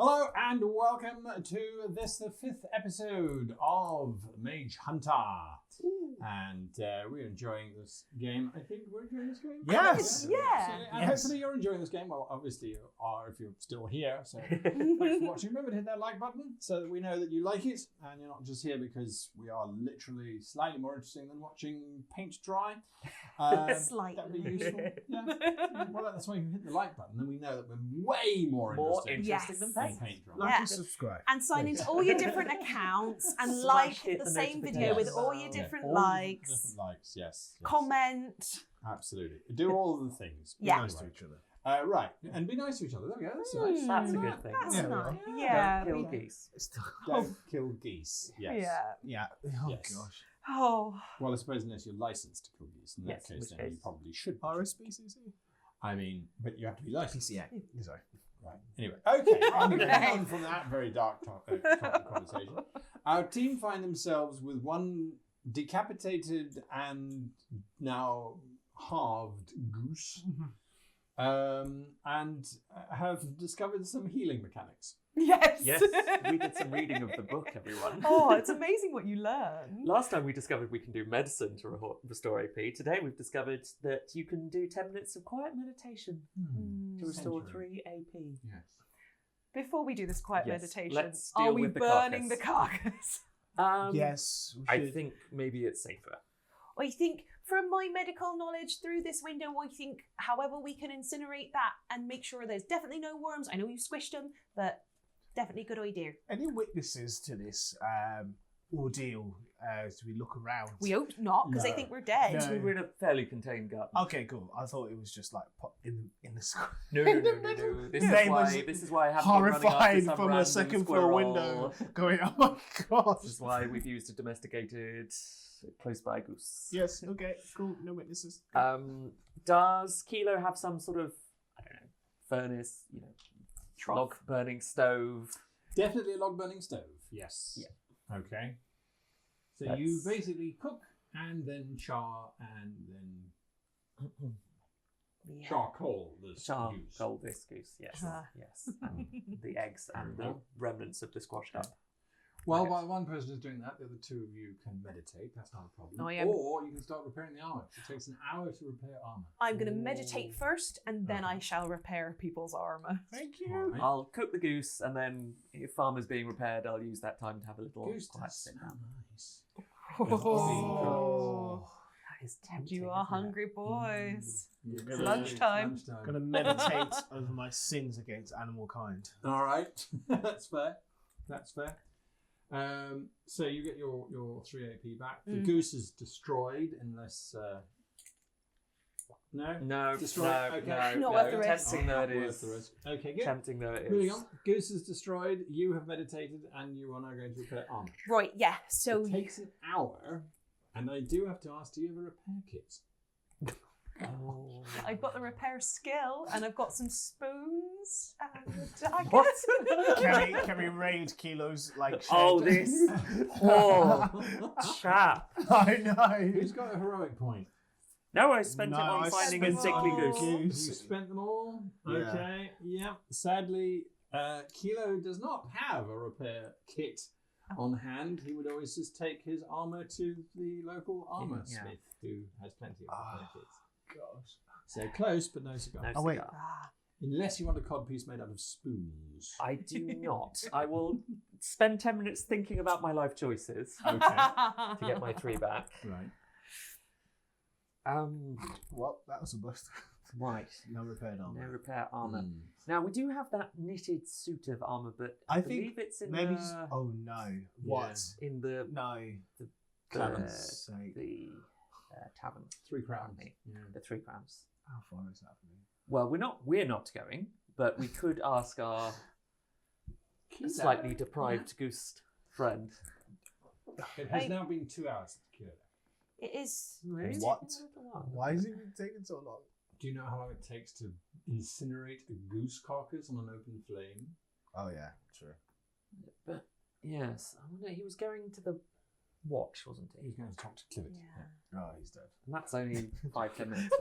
Hello and welcome to this, the 5th episode of Mage Hunter. Ooh. And we're enjoying this game. I think we're enjoying this game. Yes. Yeah. And hopefully you're enjoying this game. Well, obviously you are if you're still here. So thanks for watching. Remember to hit that like button so that we know that you like it. And you're not just here because we are literally slightly more interesting than watching paint dry. Slightly. That would be useful. Yeah. Well, that's why you hit the like button. Then we know that we're way more interesting than paint dry. Like and subscribe. And sign into all your different accounts and like the same video with all your different likes. Different likes, yes. Comment. Absolutely. Do all of the things. Yeah. Be nice to each other. Right. And be nice to each other. There we go. That's nice. That's a good thing. That's nice. Don't kill geese. Don't kill geese. Yes. Yeah. Oh, Yes. gosh. Oh. Well, I suppose unless you're licensed to kill geese. In that Yes, case, which then you is- probably should. RSPCC? I mean, but you have to be licensed. PCA. Sorry. Right. Anyway, okay. On from that very dark topic conversation. Our team find themselves with one decapitated and now halved goose, and have discovered some healing mechanics. Yes. Yes, we did some reading of the book, everyone. Oh, it's amazing what you learn. Last time we discovered we can do medicine to restore AP. Today we've discovered that you can do 10 minutes of quiet meditation to restore Century. 3 AP. Yes. Before we do this quiet Yes, meditation, let's are deal we with the burning the carcass? Yes. We I should. think maybe it's safer. I think, from my medical knowledge through this window, I think, however, we can incinerate that and make sure there's definitely no worms. I know you squished them, but definitely a good idea. Any witnesses to this ordeal as we look around? We hope not, because I No. think we're dead. No. We're in a fairly contained garden. Okay, cool. I thought it was just like pop in the square. No. This is why I haven't been running Horrified after some from a random second floor squirrel. window, going, "Oh my god!" This is why we've used a domesticated close by goose. Yes. Okay. Cool. No witnesses. Does Kilo have some sort of, I don't know, furnace, log burning stove? Definitely a log burning stove. Yes. Yeah. Okay. So That's- you basically cook and then char and then Yeah. charcoal this goose. Charcoal this goose, yes. Ah. Yes. And the eggs and the remnants of the squashed up. Well, Okay. while one person is doing that, the other two of you can meditate. That's not a problem. I am- Or you can start repairing the armor. It takes an hour to repair armor. I'm going to meditate first, and then I shall repair people's armor. Thank you. Right. I'll cook the goose, and then if farmer's being repaired, I'll use that time to have a little Goose quiet does sit sound down. nice. Oh. That is tempting. You are isn't it? hungry boys. Yeah. Lunchtime. Gonna meditate over my sins against animal kind. All right. That's fair. That's fair. So you get your 3 AP back. The goose is destroyed unless... No? No, Destroyed? no, Okay. no, Not no. worth the risk. Tempting though it Not worth is. the risk. Okay, good. Tempting though it is. Moving on. Goose is destroyed. You have meditated and you are now going to repair armor. Right, yeah. So It takes an hour, and I do have to ask, do you have a repair kit? Oh. I've got the repair skill, and I've got some spoons and a dagger. What? Can we raid Kilo's like? Shed? Oh, this poor chap. I know. Who's got a heroic point? No, I spent it No, on I finding a spent sickly it on goose. You spent them all? Yeah. Okay, yeah. Sadly, Kilo does not have a repair kit on hand. He would always just take his armor to the local armor Yeah. smith, who has plenty of repair kits. Gosh. So close, but no cigar. No Oh, wait. cigar. Ah, Unless you want a codpiece made out of spoons. I do not. I will spend 10 minutes thinking about my life choices Okay. to get my 3 back. Right. Well, that was a bust. Right. No repaired No armor. repair armor. Mm. Now, we do have that knitted suit of armor, but I believe think it's in maybe. the... Oh no! What? In the... No. Clemens. the tavern. 3 crowns. Apparently. Yeah. The 3 crowns. How far is that from me? Well, we're not going, but we could ask our slightly deprived goose friend. It has now been 2 hours since Kilo left. it is. What? Why is it taking so long? Do you know how long it takes to incinerate a goose carcass on an open flame? Oh yeah, true. But yes, I wonder, he was going to the watch, wasn't he? He's going to talk to Clivet. Yeah. Oh, he's dead. And that's only 5-10 minutes.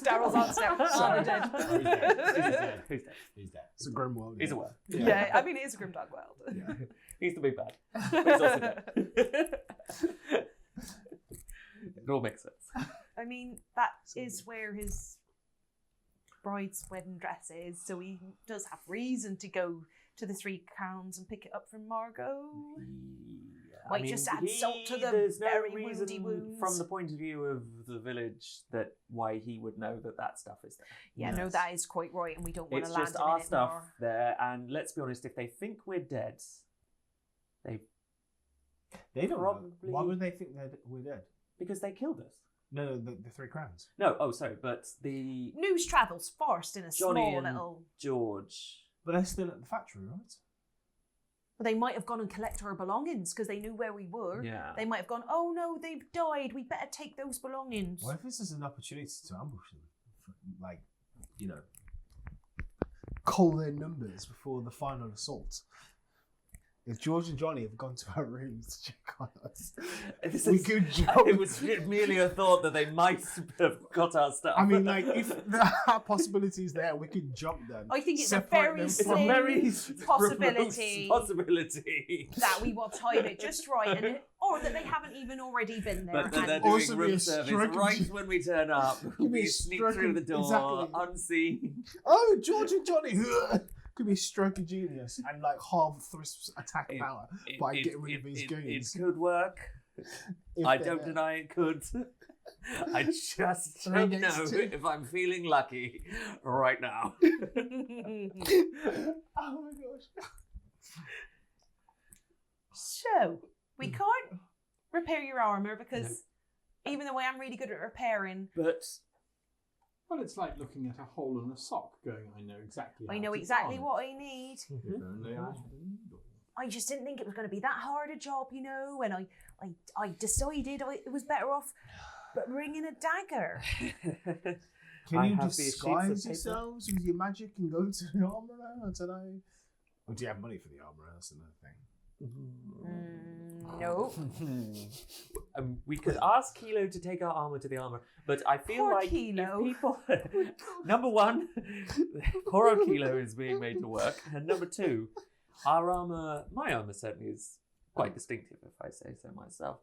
Daryl's on step. Sorry. Oh, dead. Oh, he's dead. Who's dead? He's dead. It's a grim world. He's a worm. Yeah, I mean, it is a grimdark world. Yeah. He's the big bad. But he's also dead. It all makes sense. I mean, that is where his bride's wedding dress is, so he does have reason to go to the 3 Crowns and pick it up from Margot. Might just add salt to the there's no very reason woundy wounds. from the point of view of the village that why he would know that stuff is there. Yeah, no, that is quite right, and we don't want It's to land just him our in it stuff more. there, and let's be honest, if they think we're dead, They don't Probably- know. Why would they think we're dead? because they killed us. No, the 3 Crowns. No, oh sorry, but the News travels fast in a Johnny small and little... George. But they're still at the factory, right? But they might have gone and collected our belongings because they knew where we were. Yeah. They might have gone, oh no, they've died. We better take those belongings. What if this is an opportunity to ambush them? Like, cull their numbers before the final assault. If George and Johnny have gone to our rooms to check on us, we could jump. It was merely a thought that they might have got our stuff. I mean, like, if that possibility is there, we could jump them. I think it's a separate very them it's a slim very possibility remote possibility. that we will time it just right, or that they haven't even already been there. But then they're and- doing Also be room a service stroke- right when we turn up. Give me We a sneak stroke through of- the door exactly. unseen. Oh, George and Johnny! Could be a stroke of genius and like halve Thrisp's attack power by getting rid of his It goons. could work. If I they're don't there. deny it could. I just Three don't against know two. if I'm feeling lucky right now. Oh my gosh. So, we can't repair your armour because even though I am really good at repairing, But Well, it's like looking at a hole in a sock going, I know exactly I how know to exactly darn what I need. it. If only I had a needle. I just didn't think it was going to be that hard a job, and I decided it was better off bringing a dagger. Can I you have these sheets of disguise paper. yourselves with your magic and go to the armourer? I don't know. Or do you have money for the armourer? That's another thing. No. We could ask Kilo to take our armor to the armor, but I feel Poor like Kilo. if people, number one, poor Kilo is being made to work, and number two, our armor, my armor certainly is quite distinctive, if I say so myself.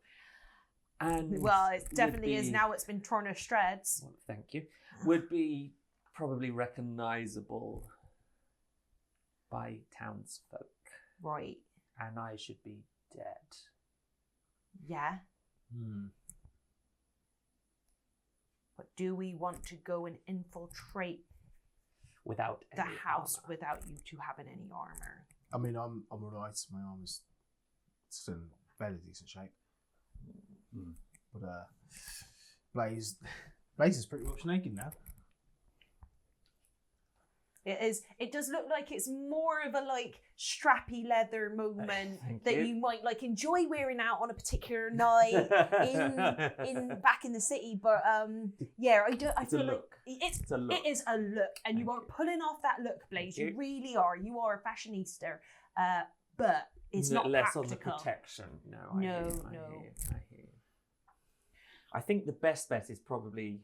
And Well, it would definitely is be- now it's been torn to shreds. Well, thank you. Would be probably recognisable by townsfolk, Right. and I should be dead. Yeah. Hmm. But do we want to go and infiltrate Without the any house armor. without you two having any armor? I mean, I'm alright. My armor's still in fairly decent shape. But Blaze is pretty much naked now. It is. It does look like it's more of a strappy leather moment Thank that you. you might enjoy wearing out on a particular night in back in the city. But yeah, I It's a feel like look. it's It's a look. it is a look, and you Thank are pulling off that look, Blaze. Thank You you. really are. You are a fashionista, but it's not less practical. on the protection. No, No, I hear you. I hear you. I think the best bet is probably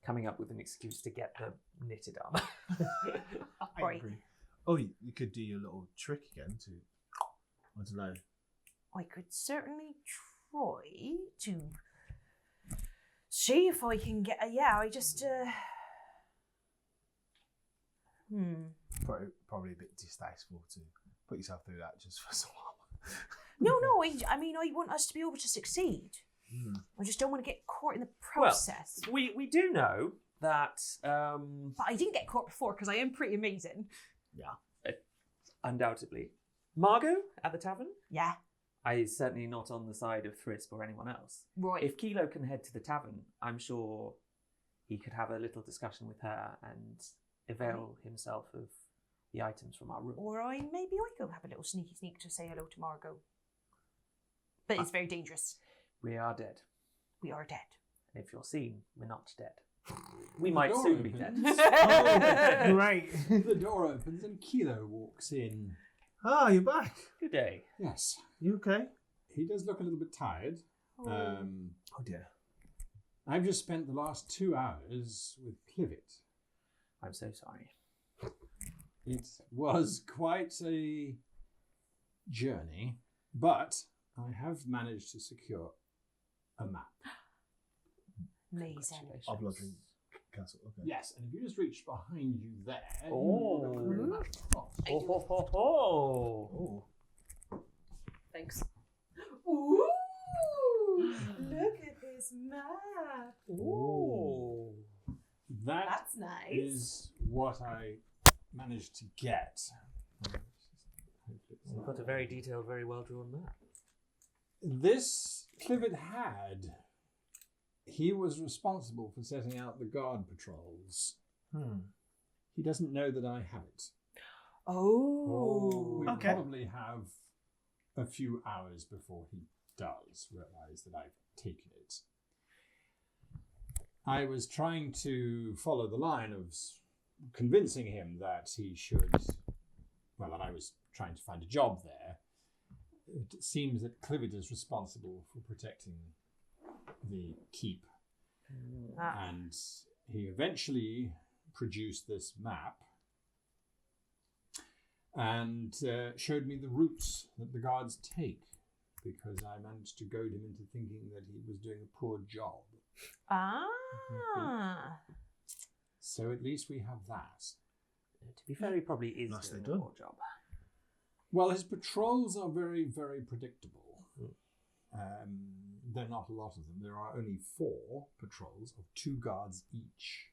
coming up with an excuse to get the knitted armor. I Right. agree. Oh, you could do your little trick again to, I don't know. I could certainly try to see if I can get. I just. Probably a bit distasteful to put yourself through that just for some armor. No. I mean, I want us to be able to succeed. I just don't want to get caught in the process. we do know that But I didn't get caught before because I am pretty amazing. undoubtedly Margot at the tavern. Yeah. I certainly not on the side of Thrisp or anyone else. Right. If Kilo can head to the tavern, I'm sure he could have a little discussion with her and avail himself of the items from our room. Or maybe I go have a little sneaky sneak to say hello to Margot. But it's very dangerous. We are dead. We are dead. And if you're seen, we're not dead. We might door soon be dead. opens. Great. The door opens and Kilo walks in. Ah, you're back. Good day. Yes. You okay? He does look a little bit tired. Oh dear. I've just spent the last 2 hours with Clivet. I'm so sorry. It was quite a journey, but I have managed to secure a map. Amazing. Oblodry Castle. Okay. Yes, and if you just reach behind you there, Oh. you will look at the map. Ho, ho, ho, ho. Thanks. Ooh! Look at this map. Ooh. That's nice. Is what I managed to get. You've got a very detailed, very well drawn map. This Clivet had. He was responsible for setting out the guard patrols. He doesn't know that I have it. Oh. We Okay. probably have a few hours before he does realize that I've taken it. I was trying to follow the line of convincing him that he should, well, that I was trying to find a job there. It seems that Clivet is responsible for protecting the keep. And he eventually produced this map and showed me the routes that the guards take, because I managed to goad him into thinking that he was doing a poor job. Ah. So at least we have that. To be fair, he probably is Nicely doing done. a poor job. Well, his patrols are very, very predictable. There are not a lot of them. There are only 4 patrols of 2 guards each.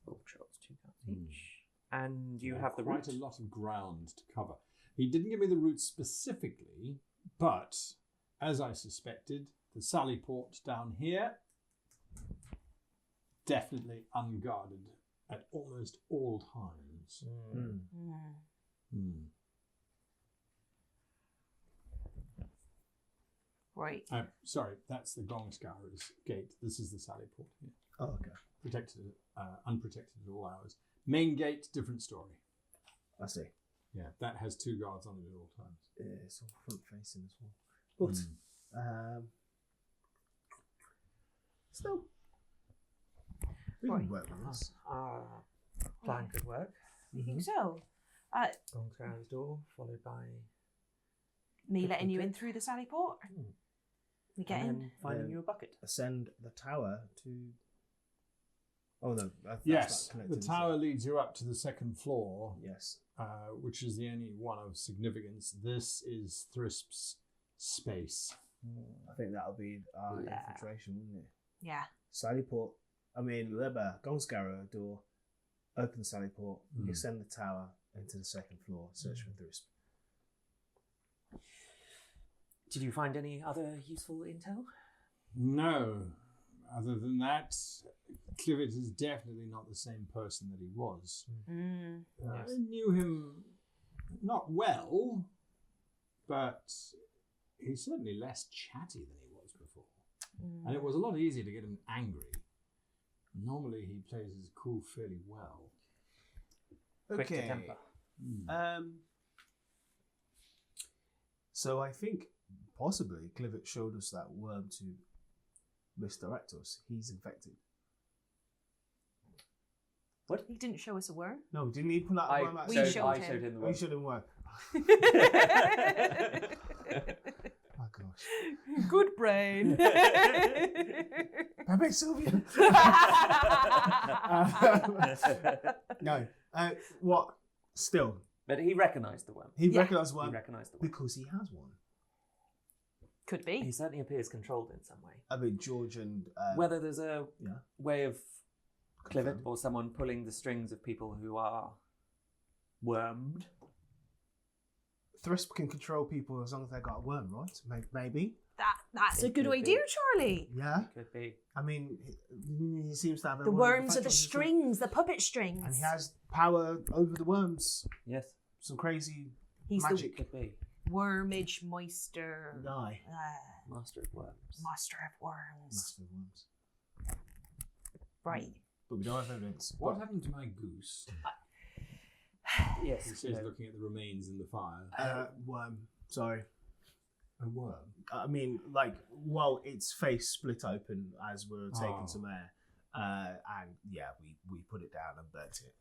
4 patrols, 2 guards each. And you Yeah, have the quite route. a lot of ground to cover. He didn't give me the route specifically, but as I suspected, the sally port down here, definitely unguarded at almost all times. Right. Sorry, that's the Gongscarer's gate. This is the sally port here. Oh, okay. Protected, unprotected at all hours. Main gate, different story. I see. Yeah, that has 2 guards on it at all times. Yeah, it's all front facing as well. But still, we can work with this. Plan could work. You think so? Gongscarer's door, followed by Me letting you in through the sally port? We get and in? then finding you a bucket. Ascend the tower to. Oh no! That's Yes, not connected, the is tower it? leads you up to the 2nd floor, Yes. which is the only one of significance. This is Thrisp's space. I think that'll be our Yeah. infiltration, wouldn't it? Yeah. Sally port. I mean, Leber, Gongscarrow door. Open the sally port. Mm. Ascend the tower into the 2nd floor. Search for Thrisp. Did you find any other useful intel? No, other than that, Clivet is definitely not the same person that he was. I knew him not well, but he's certainly less chatty than he was before. And it was a lot easier to get him angry. Normally he plays his cool fairly well. Quick to Okay. temper. So I think possibly Clivet showed us that worm to misdirect us. He's infected. What? He didn't show us a worm. No, didn't he pull out a worm? We outside? showed I him. showed him the We worm. showed him worm. Oh gosh. Good brain. Pepe Sylvia. No. What? Still, But he recognised the worm. he Yeah. recognised He one recognised the worm. because he has one. Could He be. certainly appears controlled in some way. I mean, George and Whether there's a yeah. way of Clivet Confirmed. or someone pulling the strings of people who are wormed. Thrisp can control people as long as they got a worm, right? Maybe. That's a It good could idea, be. Charlie. Yeah. Could be. I mean, he seems to have a The worm worms are the effect on his strings, the puppet strings. and he has power over the worms. Yes. Some crazy He's magic. Could be. the wormage moister. Aye. Master of worms. Master of worms. Master of worms. Right. But we don't have evidence. What happened to my goose? Yes. He says, looking at the remains in the fire. Worm. Sorry. A worm. I mean, its face split open as we were taking some air. And yeah, we put it down and burnt it.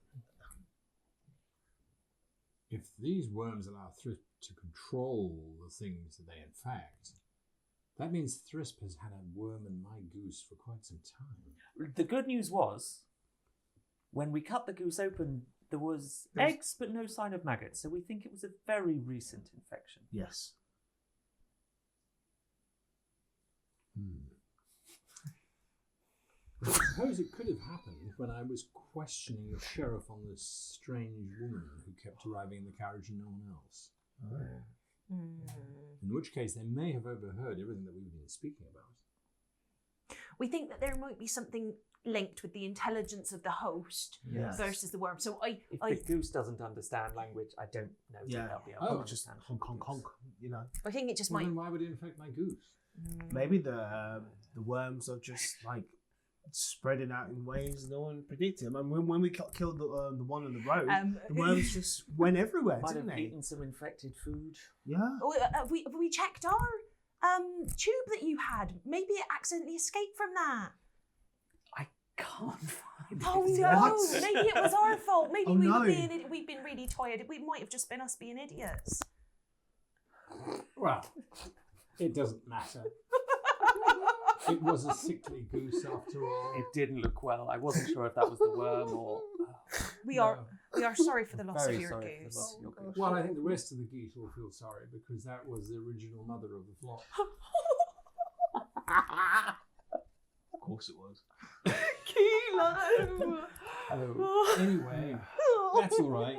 If these worms allow Thrisp to control the things that they infect, that means Thrisp has had a worm in my goose for quite some time. The good news was, when we cut the goose open, there was eggs but no sign of maggots, so we think it was a very recent infection. Yes. I suppose it could have happened when I was questioning the sheriff on this strange woman who kept arriving in the carriage and no one else. In which case, they may have overheard everything that we've been speaking about. We think that there might be something linked with the intelligence of the host versus the worm. So If the goose doesn't understand language, I don't know that they'll be able to just understand. honk, honk, honk, I think it just Well, might. then why would it infect my goose? Maybe the worms are just spreading out in ways no one predicted. I mean, when we killed the one on the road, the worms just went everywhere, Might didn't have they? eaten some infected food. Yeah. Have we checked our tube that you had? Maybe it accidentally escaped from that. I can't find it. Oh no! What? Maybe it was our fault. Maybe Oh, we no. were we've been really tired. We might have just been us being idiots. Well, it doesn't matter. It was a sickly goose after all. It didn't look well. I wasn't sure if that was the worm or... We are sorry for the loss Very of your sorry for the goose. loss of your goose. Well, I think the rest of the geese will feel sorry because that was the original mother of the flock. Of course it was. Kilo. Anyway, that's all right.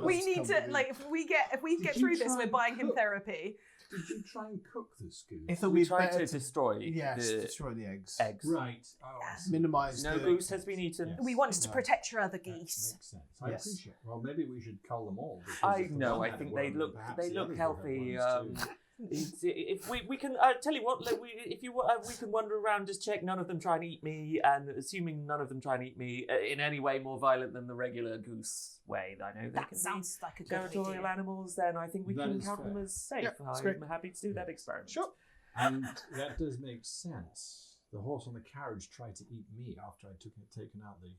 We need to if we get Did through you this, try we're and buying him cook? therapy. Did you try and cook this goose? I thought We we'd tried better to destroy destroy the eggs. eggs. Right. Oh, I see. Minimise No the... goose has been eaten. Yes. We wanted to No. protect your other That geese. makes sense. I Yes. appreciate it. Well, maybe we should cull them all. because I if the know. one I had think a they worm, look perhaps they the look others will have healthy. ones too. If we can tell you what, if you we can wander around, just check none of them try and eat me, and assuming none of them try and eat me in any way more violent than the regular goose way. I know they That can sounds like a be good territorial idea. animals. Then I think we That can is count them fair. as safe. Yeah, that's great. I'm happy to do that experiment. Sure. And that does make sense. The horse on the carriage tried to eat me after I'd taken out the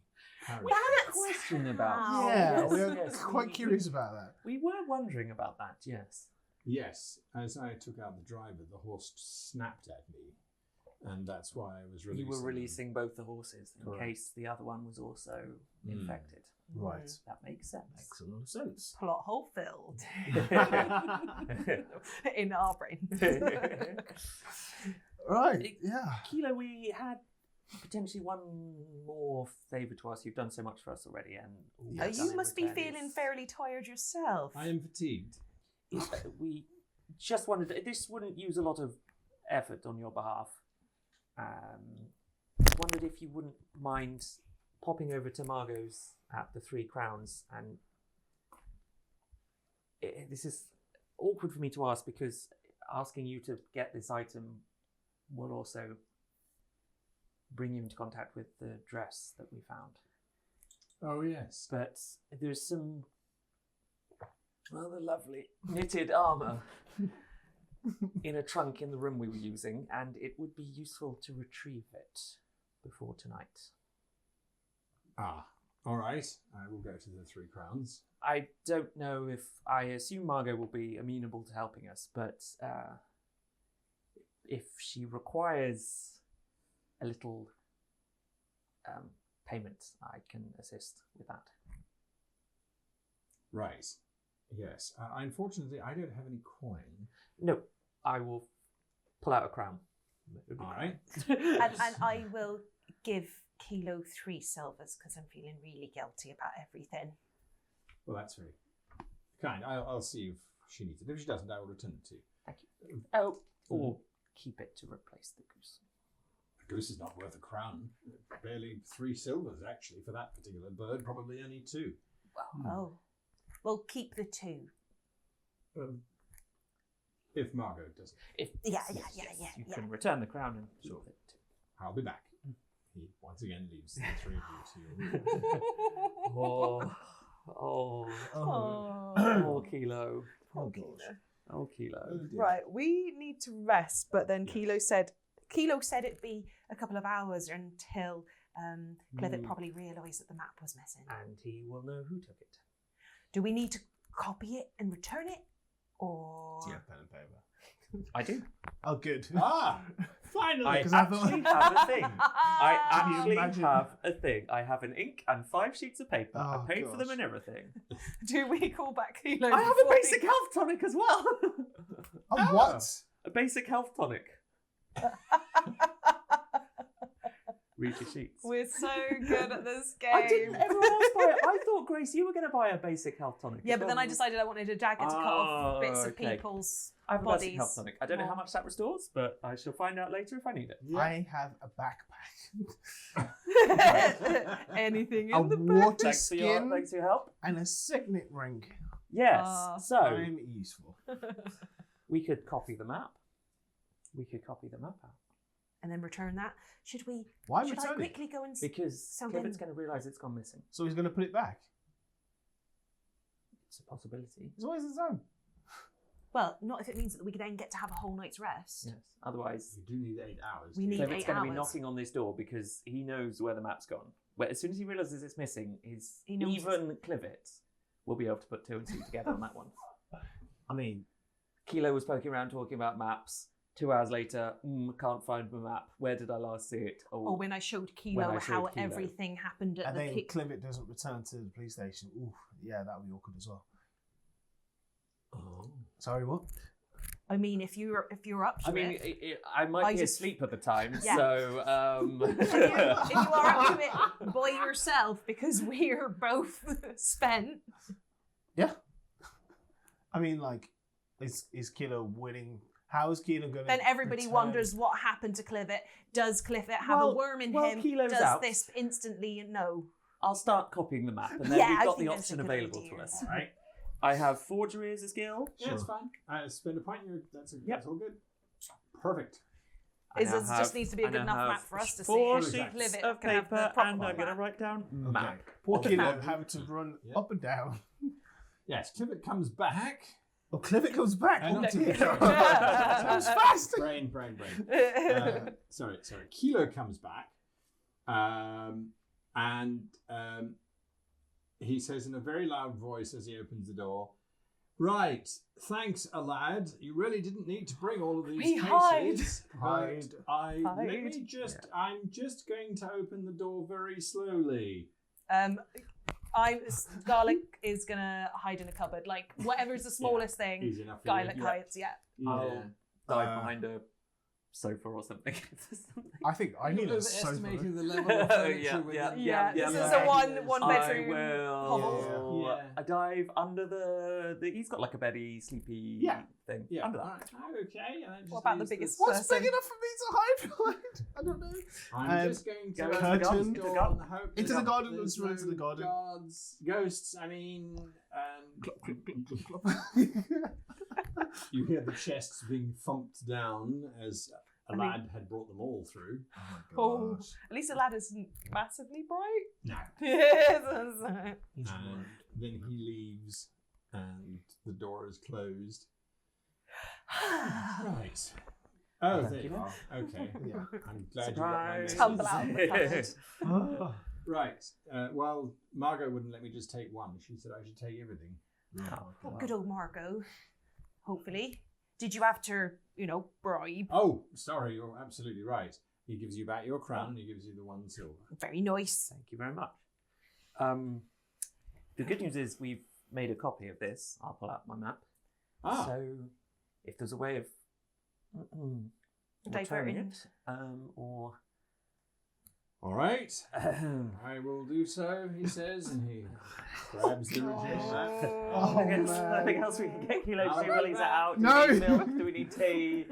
carriage. We had a question about. Wow. Yeah, Yes, we're yes, quite curious about that. We were wondering about that. Yes. Yes, as I took out the driver, the horse snapped at me, and that's why I was releasing. You were releasing both the horses in Correct. case the other one was also infected. Right. That makes sense. Makes a lot of sense. Plot hole filled in our brain. Right, yeah. Kilo, we had potentially one more favour to ask. You've done so much for us already, and all we've done You in must be return feeling is- fairly tired yourself. I am fatigued. We just wondered, this wouldn't use a lot of effort on your behalf. Wondered if you wouldn't mind popping over to Margot's at the Three Crowns, and this is awkward for me to ask because asking you to get this item will also bring you into contact with the dress that we found. Oh yes. But there's some rather lovely knitted armour in a trunk in the room we were using, and it would be useful to retrieve it before tonight. Ah, all right. I will go to the Three Crowns. I don't know if I assume Margot will be amenable to helping us, but if she requires a little payment, I can assist with that. Right. Yes. Unfortunately, I don't have any coin. No, I will pull out a crown. All right. and I will give Kilo 3 silvers because I'm feeling really guilty about everything. Well, that's very kind. I'll see if she needs it. If she doesn't, I will return it to you. Thank you. Oh, or keep it to replace the goose. The goose is not worth a crown. Barely 3 silvers, actually, for that particular bird. Probably only 2. Oh. We'll keep the 2. If Margot doesn't. Yeah. You can return the crown and keep Sure. it. I'll be back. He once again leaves the 3 of you to your room. Oh, Oh, Kilo. Oh gosh. Oh, Kilo. Oh, dear. Right, we need to rest, but then Kilo said it'd be a couple of hours until Clivet probably realised that the map was missing. And he will know who took it. Do we need to copy it and return it? Or Do you have pen and paper? I do. Oh, good. Finally! I 'cause I actually thought- have a thing. I Can you actually imagine? have a thing. I have an ink and 5 sheets of paper. I Oh, paid for them gosh. and everything. do we call back Kilo? I have a before basic health tonic as well. Oh, what? A basic health tonic. Read your sheets. We're so good at this game. I didn't. Everyone else buy it. I thought, Grace, you were going to buy a basic health tonic. Yeah, but then I decided I wanted a dagger to cut off bits of okay. people's I have a basic health bodies. tonic. I don't know how much that restores, but I shall find out later if I need it. I have a backpack. Anything A in the back. water Thanks for your help. and a signet ring. Yes. So I'm useful. we could copy the map. We could copy the map out. And then return that. Should we? Why should I return it? quickly go and? Because So Clivet's then- going to realise it's gone missing. So he's going to put it back. It's a possibility. He's always his own. Well, not if it means that we then get to have a whole night's rest. Yes. Otherwise, You do need 8 hours. We need Clivet's 8 going to be hours. knocking on this door because he knows where the map's gone. Where as soon as he realises it's missing, He knows even Clivet will be able to put 2 and 2 together on that one. I mean, Kilo was poking around talking about maps. 2 hours later, can't find my map. Where did I last see it? Or when I showed When Kilo I how showed Kilo. everything happened at and the then peak. Clivet doesn't return to the police station. Ooh, yeah, that would be awkward as well. Oh. Sorry, what? I mean, if you're up to I mean, it, I might I be just- asleep at the time, Yeah. so if you are up to it by yourself because we're both spent. Yeah. I mean, like, is Kilo winning? How is Kilo going to? Then everybody wonders what happened to Clivet. Does Clivet have a worm in him? Kilo's Does out. this instantly? No. I'll start copying the map, and then Yeah, we've I got think the that's a option good available idea. to us. All right. I have forgery as a skill. Yeah, it's fine. Spend a point. That's all good. Perfect. I Is now this have- just needs to be a I good now enough have map for us to see 4 if sheets Clivet of can have the paper, proper and I'm going to map. write down Okay. map. Poor Oh, Kilo map. having to run Yeah. up and down. Yes, Clivet comes back. Oh, Clivet comes back. And Oh, not to dear. the- That was fast. Brain. Sorry. Kilo comes back, and he says in a very loud voice as he opens the door, "Right, thanks, a lad. You really didn't need to bring all of these We cases. hide. But let me Hide. just. I'm just going to open the door very slowly." Garlic is gonna hide in a cupboard, like whatever's the smallest thing. Easy enough. for Garlic you. hides, yeah. I'll dive behind a sofa or something. I think I need a sofa. Overestimating the level of furniture Yeah, with yeah, the- Yeah, yeah, this yeah. is a one I bedroom hovel. will. Yeah. I dive under the. He's got like a beddy, sleepy Yeah. thing. Yeah. Under that. All right. Okay. And then just What about the use biggest this- What's person? big enough for me to hide behind? I don't know. I'm just going to go open into the the garden. door and hope Into the that garden, there's let's run to the garden. Guards, ghosts. I mean, you hear the chests being thumped down as a lad had brought them all through. Oh, at least the lad isn't massively bright. No. Yes. He's And then he leaves, and the door is closed. Right. Oh, there you are. Okay. Yeah. I'm glad Surprise. you got my message. Tumble out of the cupboard. Oh. Right. Well, Margot wouldn't let me just take one. She said I should take everything. Oh, good old Margot. Hopefully. Did you have to, bribe? Oh, sorry. You're absolutely right. He gives you back your crown. And he gives you the 1 silver. Very nice. Thank you very much. The good news is we've made a copy of this. I'll pull out my map. Ah. So if there's a way of returning Diverting. it, or All right. I will do so, he says, and he grabs the original map. Oh, Anything else we can get Kilo to do while he's out? Do No. we need milk? Do we need tea?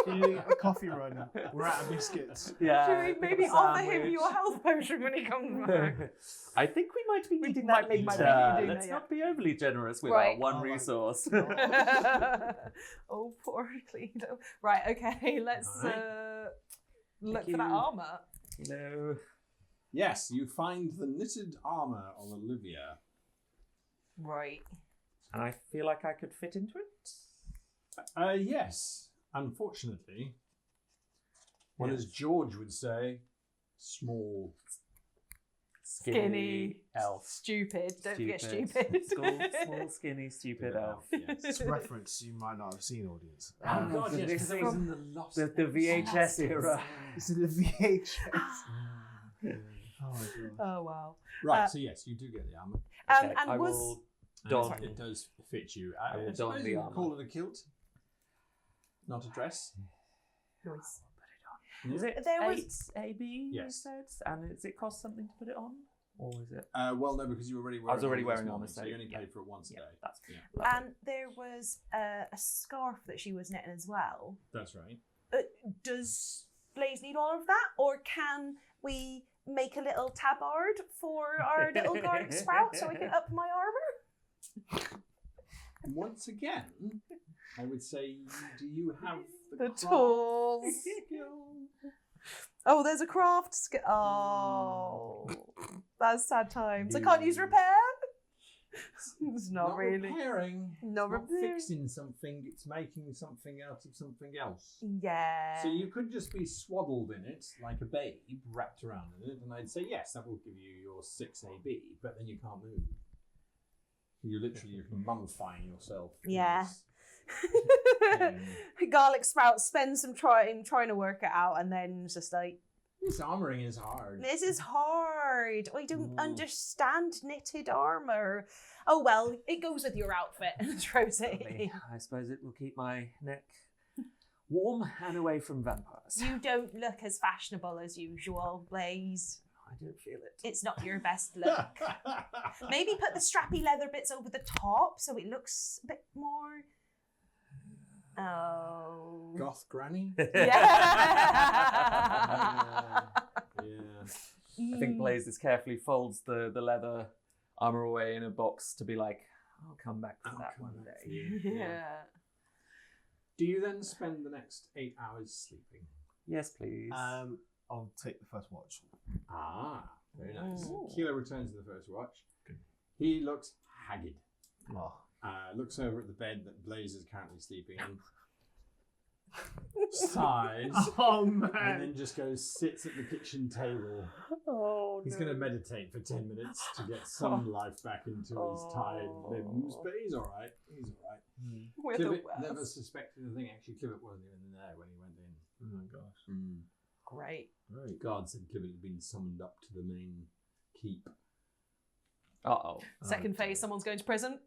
Do you need a coffee run? We're out of biscuits. Yeah. Should we pick maybe up a offer him sandwich. your health potion when he comes back? I think we might be needing might that be later. needing that, Let's yeah. not be overly generous with Right. our one Oh my resource. Oh, poor Cledo. Right, okay, let's Alright. look Thank for that you. armour. Yes, you find the knitted armor of Olivia. Right. And I feel like I could fit into it. Yes. Unfortunately, what as George would say, small. Skinny. elf. Stupid. Don't forget stupid. Small, skinny, stupid elf. Yes. It's a reference you might not have seen, audience. Oh, God, yes, this because it was in the Lost The VHS era. It's in the VHS. Oh my god. Oh wow. Right, so yes, you do get the armor. Okay, and I was will And don. it does fit you. I will don suppose the you armor. could call it a kilt, not a dress. nice. Is it There was- 8 AB? Yes. You said? And does it cost something to put it on? Or is it? Well, no, because you were already wearing I was already armor this wearing morning, armor, so so you only yeah. paid for it once a Yeah, day. that's Yeah. And there was a scarf that she was knitting as well. That's right. Does Blaze need all of that, or can we make a little tabard for our little garlic sprout so I can up my armor? Once again, I would say, do you have The craft tools. skill? Oh, there's a craft skill. Oh, that's sad times. I can't use repair. It's not really. repairing. Not It's repairing. fixing something. It's making something out of something else. Yeah. So you could just be swaddled in it like a babe, wrapped around in it, and I'd say yes, that will give you your 6 AB, but then you can't move. You're mummifying yourself. in Yeah. this. Garlic Sprout spends some time trying to work it out, and then it's just like, This armoring is hard. this is hard. I don't Mm. understand knitted armor. Oh well, it goes with your outfit, and throws it in. I suppose it will keep my neck warm and away from vampires. You don't look as fashionable as usual, Blaze. I don't feel it. It's not your best look. Maybe put the strappy leather bits over the top so it looks a bit more. Oh. Goth granny? Yeah. Yeah. I think Blaze just carefully folds the leather armor away in a box to be like, I'll come back to I'll that come one back to day. you. Yeah. Do you then spend the next 8 hours sleeping? Yes, please. I'll take the first watch. Ah, very nice. Ooh. Kilo returns to the first watch. He looks haggard. Oh. Looks over at the bed that Blaze is currently sleeping in. Sighs. Oh And man. then just sits at the kitchen table. Oh, He's going to meditate for 10 minutes to get some life back into his tired limbs, but he's all right. He's all right. We're the Clivet never worst. suspected a thing. Actually, Clivet wasn't even there when he went in. Oh my gosh. Great. Right. Guard said Clivet had been summoned up to the main keep. Uh-oh. Second phase, someone's going to prison.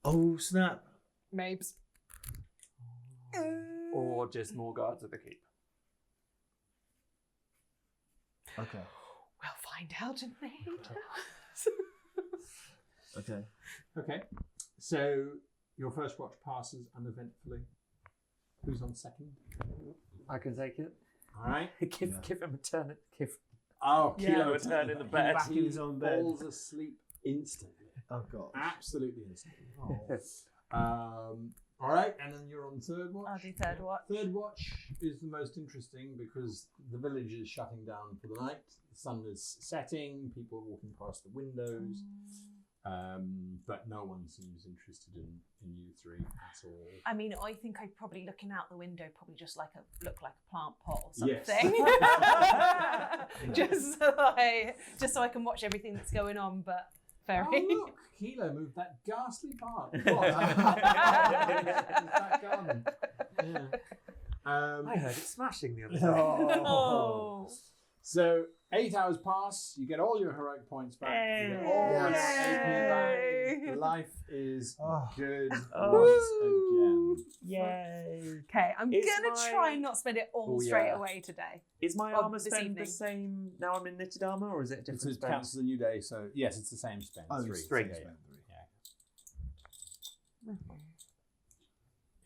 Oh snap. Mabes. Or just more guards at the keep. Okay. We'll find out in later. Okay. Okay, so your first watch passes uneventfully. Who's on second? I can take it. All right. Give him a turn. Oh, Yeah. Kilo A turn in the bed. Back in his own bed. Falls asleep instantly. Oh god. Absolutely instantly. All right, and then you're on third watch. I'll do third watch. Third watch is the most interesting because the village is shutting down for the night. The sun is setting. People are walking past the windows, but no one seems interested in you three at all. I mean, I think I'm probably looking out the window, probably just look like a plant pot or Yes. something. just so I can watch everything that's going on. But very. Oh look, Kilo moved that ghastly part. That garden. Yeah. I heard it smashing the other day. No. So 8 hours pass, you get all your heroic points back. You get all your AP back. Life is good once again. Yay. Okay, I'm Is gonna my- try and not spend it all Oh, straight yeah. away today. Is my Or armor this spend the evening. same now I'm in knitted armor, or is it a different It counts spend? as a new day, so yes, it's the same spend. Oh, three. it's three. Yeah, yeah. Spend three.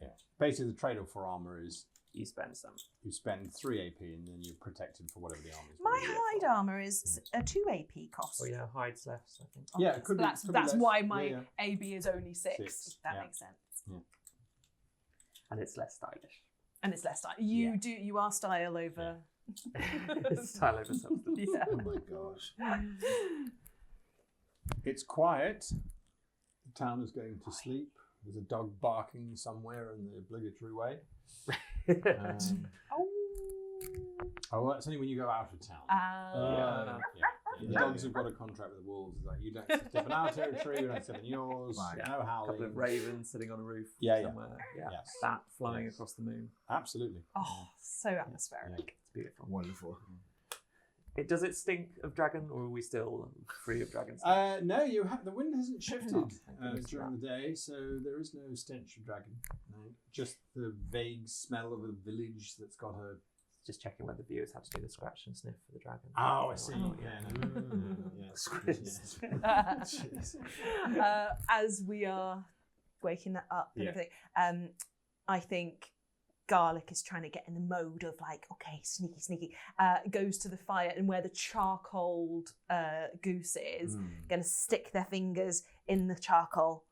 Yeah. Basically, the trade-off for armor is You spend some. you spend 3 AP and then you're protected for whatever the armor is. My hide armor is a 2 AP cost. Oh yeah, hides left, I think. Yeah, it could be. That's could be less. why my Yeah, AB is only 6. Six, That yeah. makes sense. And it's less stylish. And it's less style. Yeah. You are style over Style over substance. Yeah. Oh my gosh. It's quiet. The town is going to sleep. There's a dog barking somewhere in the obligatory way. Oh, that's only when you go out of town. The dogs have got a contract with the wolves. It's like, you don't step in our territory, we don't step in yours. Right. No A howling. couple of ravens sitting on a roof somewhere. Yeah. Yes. Bat flying across the moon. Absolutely. Oh, so atmospheric. It's beautiful. Wonderful. Does it stink of dragon, or are we still free of dragons? No, you have the wind hasn't shifted goodness for during the day, so there is no stench of dragon. No, just the vague smell of a village that's got a. Just checking whether the viewers had to do the scratch and sniff for the dragon. Oh, I see. As we are waking up and everything, I think Garlic is trying to get in the mode of like, okay, sneaky, goes to the fire, and where the charcoal goose is, going to stick their fingers in the charcoal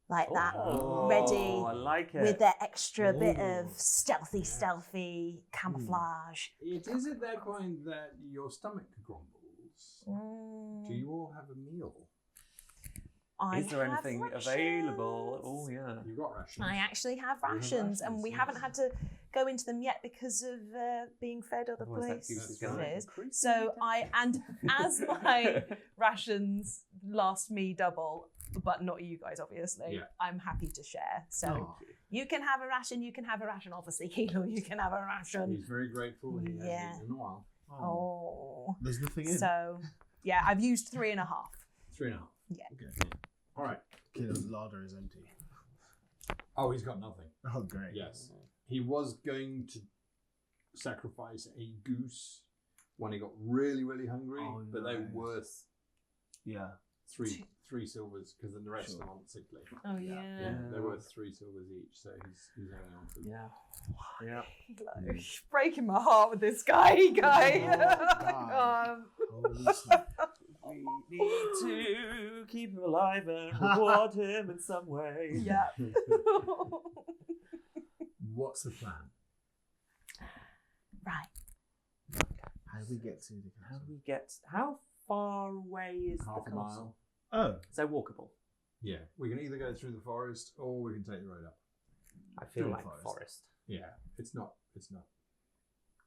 like that, ready I like it. with their extra bit of stealthy camouflage. It is at that point that your stomach grumbles. Do you all have a meal? Is there have anything rations. available? Oh, yeah. You got rations. I actually have rations, and we haven't had to go into them yet because of being fed other Otherwise that goose is places. gonna- So as my rations last me double, but not you guys, obviously, I'm happy to share. So you can have a ration. You can have a ration. Obviously, Kilo, you can have a ration. He's very grateful. He hasn't eaten in a while. Oh. There's nothing in. So, yeah, I've used 3.5. 3.5. Yeah. Okay. All right. Kilo's larder is empty. Oh, he's got nothing. Oh, great. Yes. He was going to sacrifice a goose when he got really, really hungry, but they were worth three silvers because then the rest of them on sick leave. Oh, yeah. They're worth 3 silvers each, so he's hanging on to them. Yeah. He's breaking my heart with this guy. Holy snap. We need to keep him alive and reward him in some way. Yeah. What's the plan? Right. How do we get to the castle? How far away is Half the a castle? mile. Oh. So walkable. Yeah, we can either go through the forest or we can take the road up. I feel Through like the forest. Yeah, it's not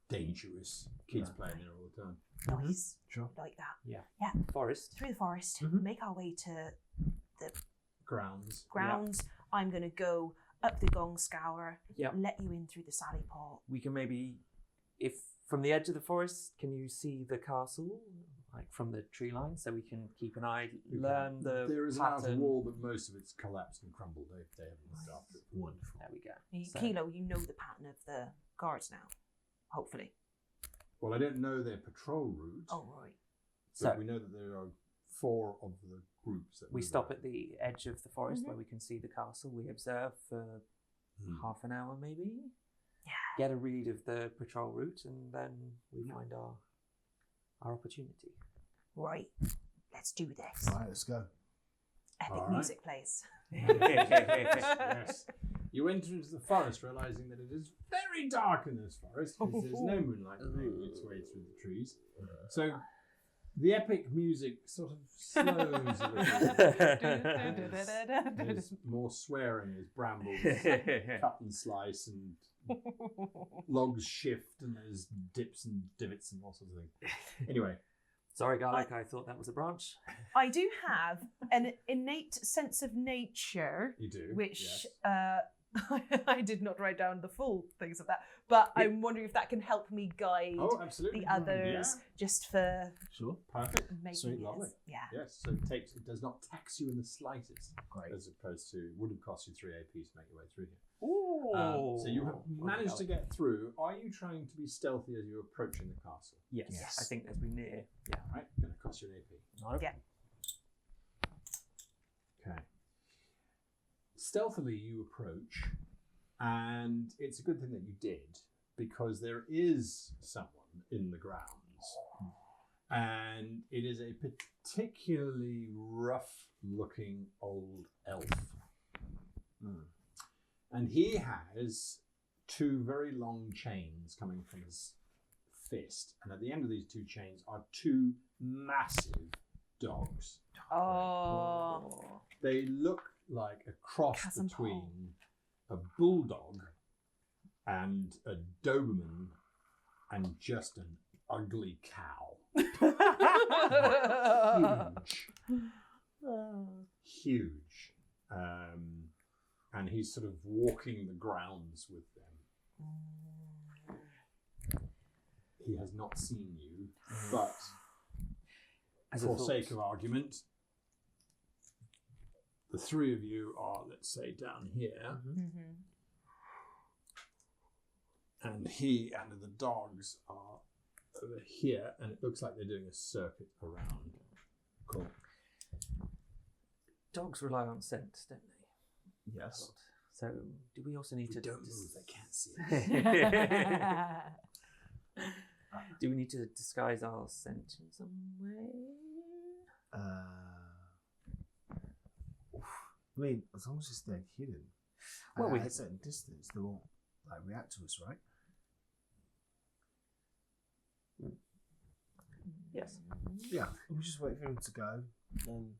dangerous. Kids playing there all the time. Nice. Sure. Like that. Yeah. Forest. Through the forest, make our way to the Grounds. grounds. I'm going to go up the gong scour, Yep. let you in through the sally port. We can maybe, if from the edge of the forest, can you see the castle, like from the tree line, so we can keep an eye, learn the There is an outer pattern. wall, but most of it's collapsed and crumbled. They haven't looked after it. Wonderful. There we go. So- Kilo, you know the pattern of the guards now, hopefully. Well, I don't know their patrol route, Oh, right. but So- we know that there are 4 of the groups that We move stop around. at the edge of the forest where we can see the castle. We observe for half an hour, maybe. Yeah. Get a read of the patrol route, and then we find our opportunity. Right. Let's do this. All right, let's go. Epic All right. music plays. Yes. You enter into the forest, realizing that it is very dark in this forest because there's no moonlight making its way through the trees. So the epic music sort of slows a little. There's more swearing as brambles cut and slice and logs shift, and there's dips and divots and all sorts of things. Anyway. Sorry, Garlic, I thought that was a branch. I do have an innate sense of nature, You do, which yes. I did not write down the full things of that, but I'm wondering if that can help me guide Oh, absolutely. the others just for Sure. Perfect. making Sweet. it. Lovely. Yeah. Yes, so it does not tax you in the slightest, Great. as opposed to it would have cost you 3 AP to make your way through here. Ooh. So you have managed to get through. Are you trying to be stealthy as you're approaching the castle? Yes. I think as we near. Yeah. All right, going to cost you an AP. Yeah. Okay. Stealthily you approach, and it's a good thing that you did, because there is someone in the grounds, and it is a particularly rough-looking old elf. And he has 2 very long chains coming from his fist, and at the end of these two chains are two massive dogs. Oh. They look like a cross Chasm between a bulldog and a Doberman and just an ugly cow. Huge. And he's sort of walking the grounds with them. He has not seen you, but for sake of argument, the three of you are, let's say, down here. And he and the dogs are over here, and it looks like they're doing a circuit around. Cool. Dogs rely on scent, don't they? Yes. So, do we also need to... Don't move, they can't see us. Do we need to disguise our scent in some way? I mean, as long as it's staying hidden, Well, at a certain distance, they won't like react to us, right? Yes. Yeah. We'll just wait for him to go, then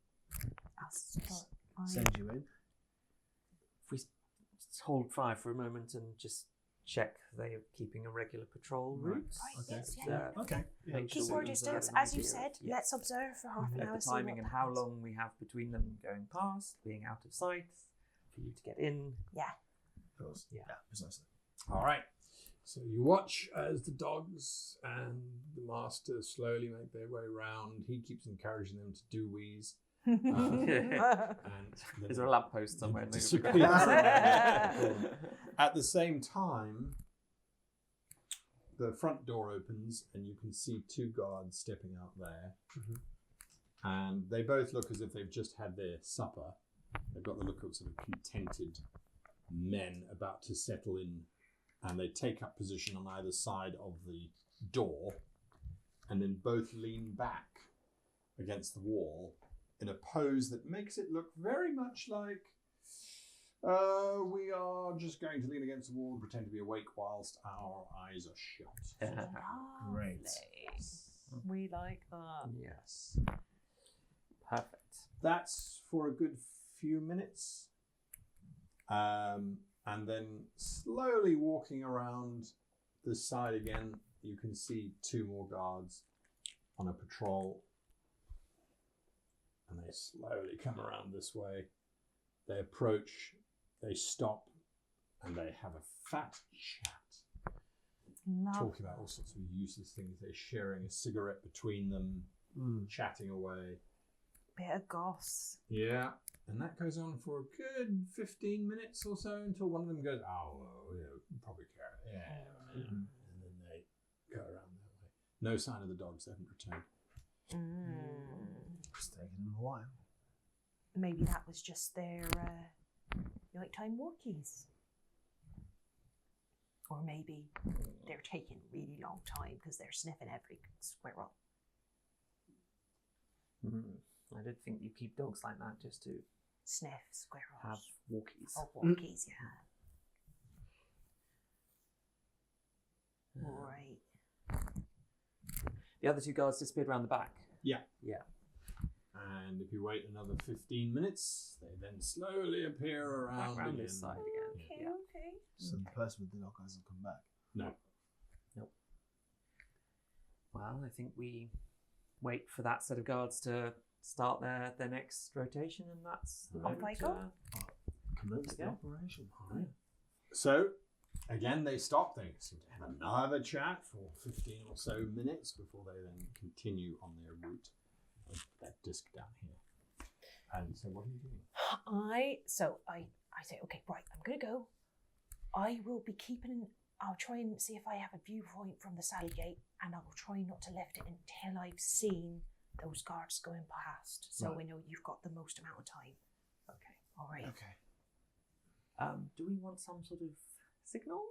I'll send you in. If we hold fire for a moment and just check they are keeping a regular patrol route. Right, Okay. yes, yeah. Okay. Yeah, Make Keep sure our we distance, observe an as you idea. said. Yes. Let's observe for half an Note hour. the see timing what and how happens. long we have between them going past, being out of sight, for you to get in. Yeah. Of course. Yeah. Precisely. All right. So you watch as the dogs and the master slowly make their way round. He keeps encouraging them to do wheeze. And Is there a lamppost somewhere? Disappear. At the same time, the front door opens and you can see two guards stepping out there. And they both look as if they've just had their supper. They've got the look of sort of contented men about to settle in. And they take up position on either side of the door and then both lean back against the wall in a pose that makes it look very much like we are just going to lean against the wall and pretend to be awake whilst our eyes are shut. Great. We like that. Yes. Perfect. That's for a good few minutes. And then slowly walking around the side again, you can see two more guards on a patrol. And they slowly come around this way. They approach, they stop, and they have a fat chat. Talking about all sorts of useless things. They're sharing a cigarette between them, chatting away. Bit of goss. Yeah. And that goes on for a good 15 minutes or so until one of them goes, oh, well, yeah, probably care. Yeah. And then they go around that way. No sign of the dogs. They haven't returned. It's taking them a while. Maybe that was just their nighttime walkies. Or maybe they're taking a really long time because they're sniffing every squirrel. I don't think you keep dogs like that just to Sniff squirrels. have walkies. Oh, walkies, yeah. Right. The other two guards disappeared around the back. Yeah. Yeah. And if you wait another 15 minutes, they then slowly appear around Back around again. this side again. Okay, Yeah. okay. So the person with the dog hasn't come back. No. Nope. Well, I think we wait for that set of guards to start their next rotation, and that's the Off moment, I go. Commence the Yeah. operation. So, again, they stop. They seem to have another chat for 15 or so minutes before they then continue on their route with that disc down here. And so, what are you doing? I say, okay, right, I'm gonna go. I will be I'll try and see if I have a viewpoint from the sally gate, and I will try not to lift it until I've seen those guards going past, so we know you've got the most amount of time. Okay. All right. Okay. Do we want some sort of signal?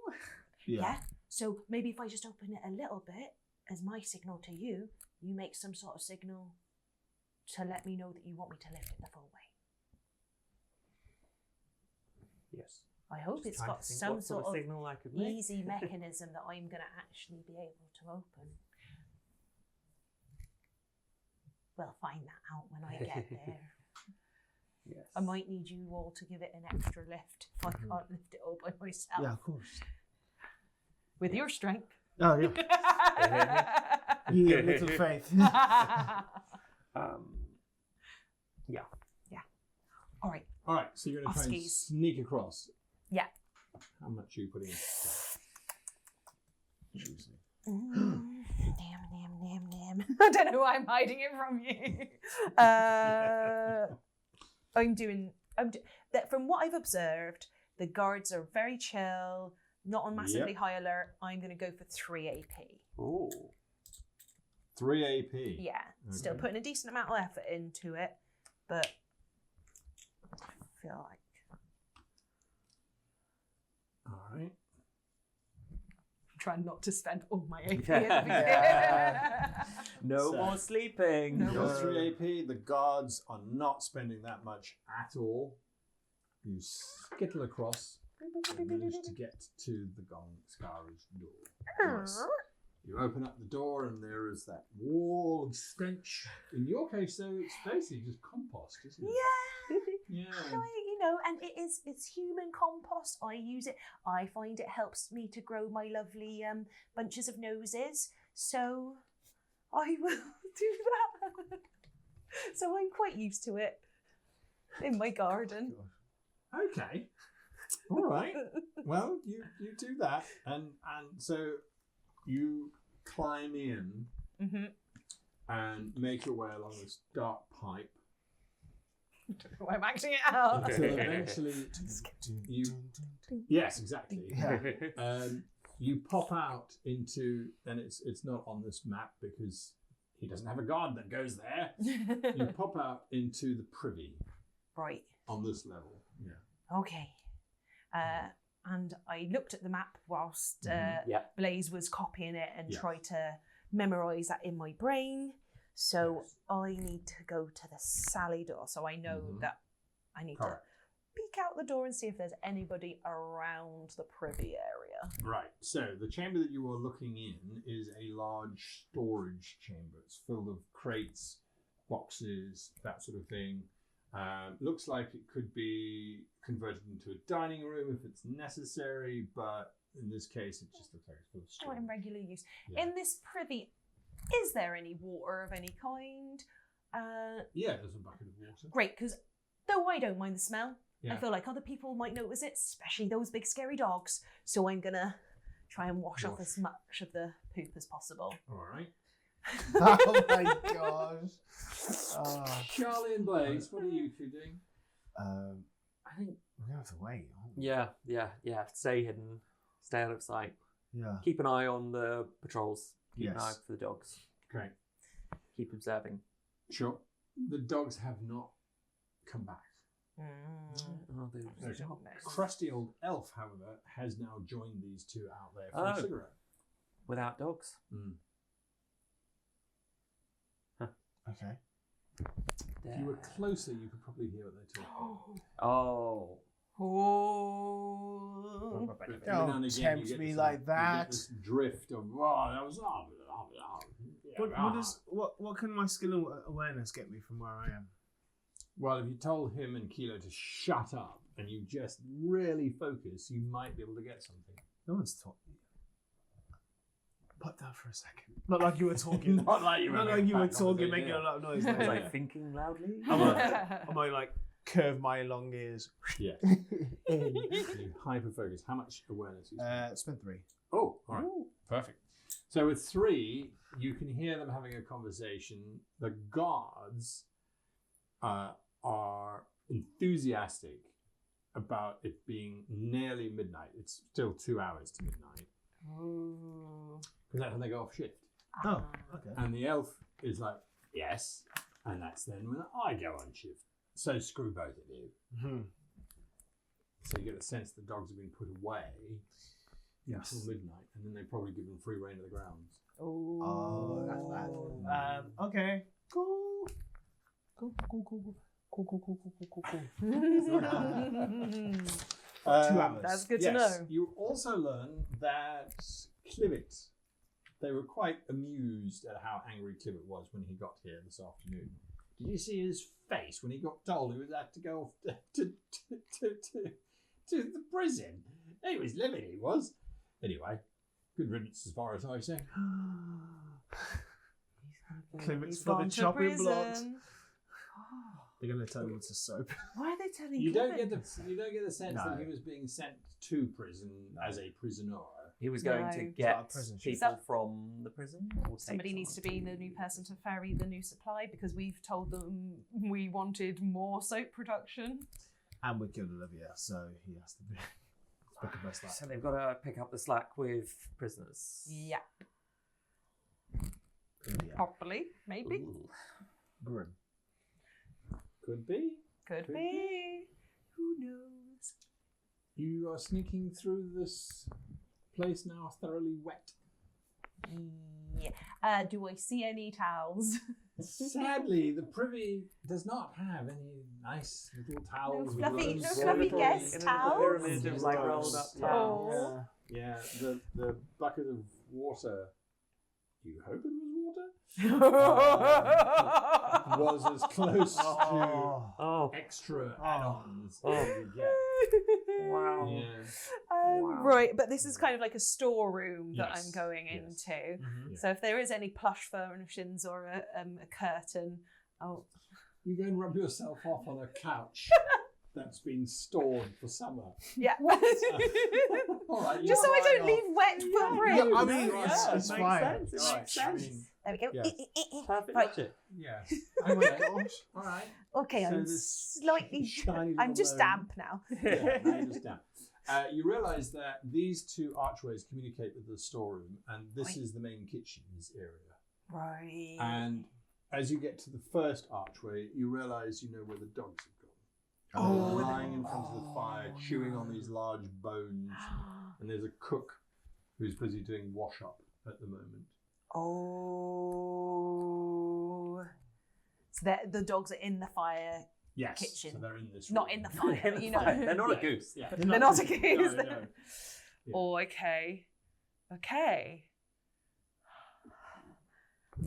Yeah. So maybe if I just open it a little bit as my signal to you, you make some sort of signal to let me know that you want me to lift it the full way. Yes. I hope Just it's trying got to think some what sort of signal I could make. easy mechanism that I'm going to actually be able to open. We'll find that out when I get there. Yes. I might need you all to give it an extra lift if I can't lift it all by myself. Yeah, of course. With your strength. Oh, yeah. Yeah, little faith. Yeah. All right. All right, so you're going to try and Off-skis. sneak across. Yeah. How much are you putting in? Juicy. Damn. I don't know why I'm hiding it from you. From what I've observed, the guards are very chill, not on massively high alert. I'm going to go for 3 AP. Oh. 3 AP. Yeah, still Okay. putting a decent amount of effort into it, but I feel like All right. trying not to spend all my AP. No So- more sleeping. No You're more. 3 AP. The guards are not spending that much at all. You skittle across and manage to get to the Gongskara's door. Yes. You open up the door and there is that warm stench. In your case, though, it's basically just compost, isn't it? Yeah. Yeah. And it's human compost. I use it. I find it helps me to grow my lovely bunches of noses. So I will do that. So I'm quite used to it in my garden. Okay. All right. Well, you do that, and so you climb in Mm-hmm. and make your way along this dark pipe I'm acting it out. until eventually you. Yes, exactly. You pop out into, and it's not on this map because he doesn't have a guard that goes there. You pop out into the privy Right. on this level. Yeah. Okay. And I looked at the map whilst Yeah. Blaze was copying it and Yeah. tried to memorise that in my brain. So Yes. I need to go to the Sally door. So I know Mhm. that I need Correct. to peek out the door and see if there's anybody around the privy area. Right. So the chamber that you are looking in is a large storage chamber. It's filled with crates, boxes, that sort of thing. Looks like it could be converted into a dining room if it's necessary, but in this case, it just looks like it's full of Not storage. in regular use. Yeah. In this privy, is there any water of any kind? Yeah, there's a bucket of water. Great, because though I don't mind the smell, Yeah. I feel like other people might notice it, especially those big scary dogs. So I'm gonna try and wash off as much of the poop as possible. All right. Oh my gosh. Charlie and Blaze, what are you two doing? I think. We're going to have to wait. aren't we? Yeah. Stay hidden. Stay out of sight. Yeah. Keep an eye on the patrols. Keep an eye Yes. for the dogs. Great. Keep observing. Sure. The dogs have not come back. Oh, There's a crusty old elf, however, has now joined these two out there for Oh. a cigarette. Without dogs. Okay. If you were closer, you could probably hear what they're talking. Oh. Oh. But every Don't now and again, tempt you get me this, like you get that. this drift of, oh, that was What can my skill and awareness get me from where I am? Well, if you told him and Kilo to shut up and you just really focus, you might be able to get something. No one's talking. Put down for a second. Not like you were talking. Not like you were Not like making you were back talking, conversation, making a lot of noise. I was Like, like thinking loudly. I might like curve my long ears. Yeah. You hyper focus. How much awareness? Spend 3. Oh, all right. Perfect. So with 3, you can hear them having a conversation. The guards are enthusiastic about it being nearly midnight. It's still 2 hours to midnight. Because that's when they go off shift. Oh, okay. And the elf is like, yes. And that's then when I go on shift. So screw both of you. Mm-hmm. So you get a sense the dogs have been put away Yes. until midnight. And then they probably give them free rein of the grounds. Oh, that's bad. Okay. Cool. Cool. 2 hours. That's good yes. to know. You also learn that Clivet, they were quite amused at how angry Clivet was when he got here this afternoon. Did you see his face when he got told he would have to go off to the prison? He was livid, he was. Anyway, good riddance as far as I say. Clivet's He's for the gone to chopping block. prison. They're going to turn him into soap. Why are they telling You don't Clivet? get the sense that he was being sent to prison as a prisoner. He was going No. to It's get not a prison ship. people from the prison. Or take Somebody needs to someone be the new person to ferry the new supply because we've told them we wanted more soap production. And we killed Olivia, so he has to be. Pick up best So they've got to pick up the slack with prisoners. Yeah, Yeah. properly, maybe. Ooh. Grim. Could be. Could Could be. Who knows? You are sneaking through this place now thoroughly wet. Yeah. Do I see any towels? Sadly, the privy does not have any nice little towels. with fluffy- rose no embroidery. fluffy guest In a towels? pyramid of like rolled up Yeah. towels. Yeah, the bucket of water. You hope it was was as close to Oh. extra add-ons Oh. as you get. Wow. Yeah. Wow. Right, but this is kind of like a storeroom that Yes, I'm going yes. into. Mm-hmm. Yeah. So if there is any plush furnishings or a curtain, oh, You go and rub yourself off on a couch that's been stored for summer. yeah. All right, Just so I don't leave wet Yeah, footprints. I mean, Yeah, it's it makes fine. sense, it Right, makes I sense. mean, There we go. Yeah. Perfect Right. logic. yeah. Oh my gosh. All right. Okay, So I'm this slightly. shiny I'm little just gnome- damp now. Yeah, now you're just down. You realise that these two archways communicate with the storeroom, and this Right. is the main kitchen's area. Right. And as you get to the first archway, you realise you know where the dogs have gone. Oh, They're lying in front of the fire, chewing on these large bones, and there's a cook who's busy doing wash up at the moment. Oh. So the dogs are in the fire, Yes, Kitchen. so they're in this not room. in the fire. You know, They're not a Yeah. goose. Yeah. they're not a No, goose. no. Yeah. Oh, okay. Okay.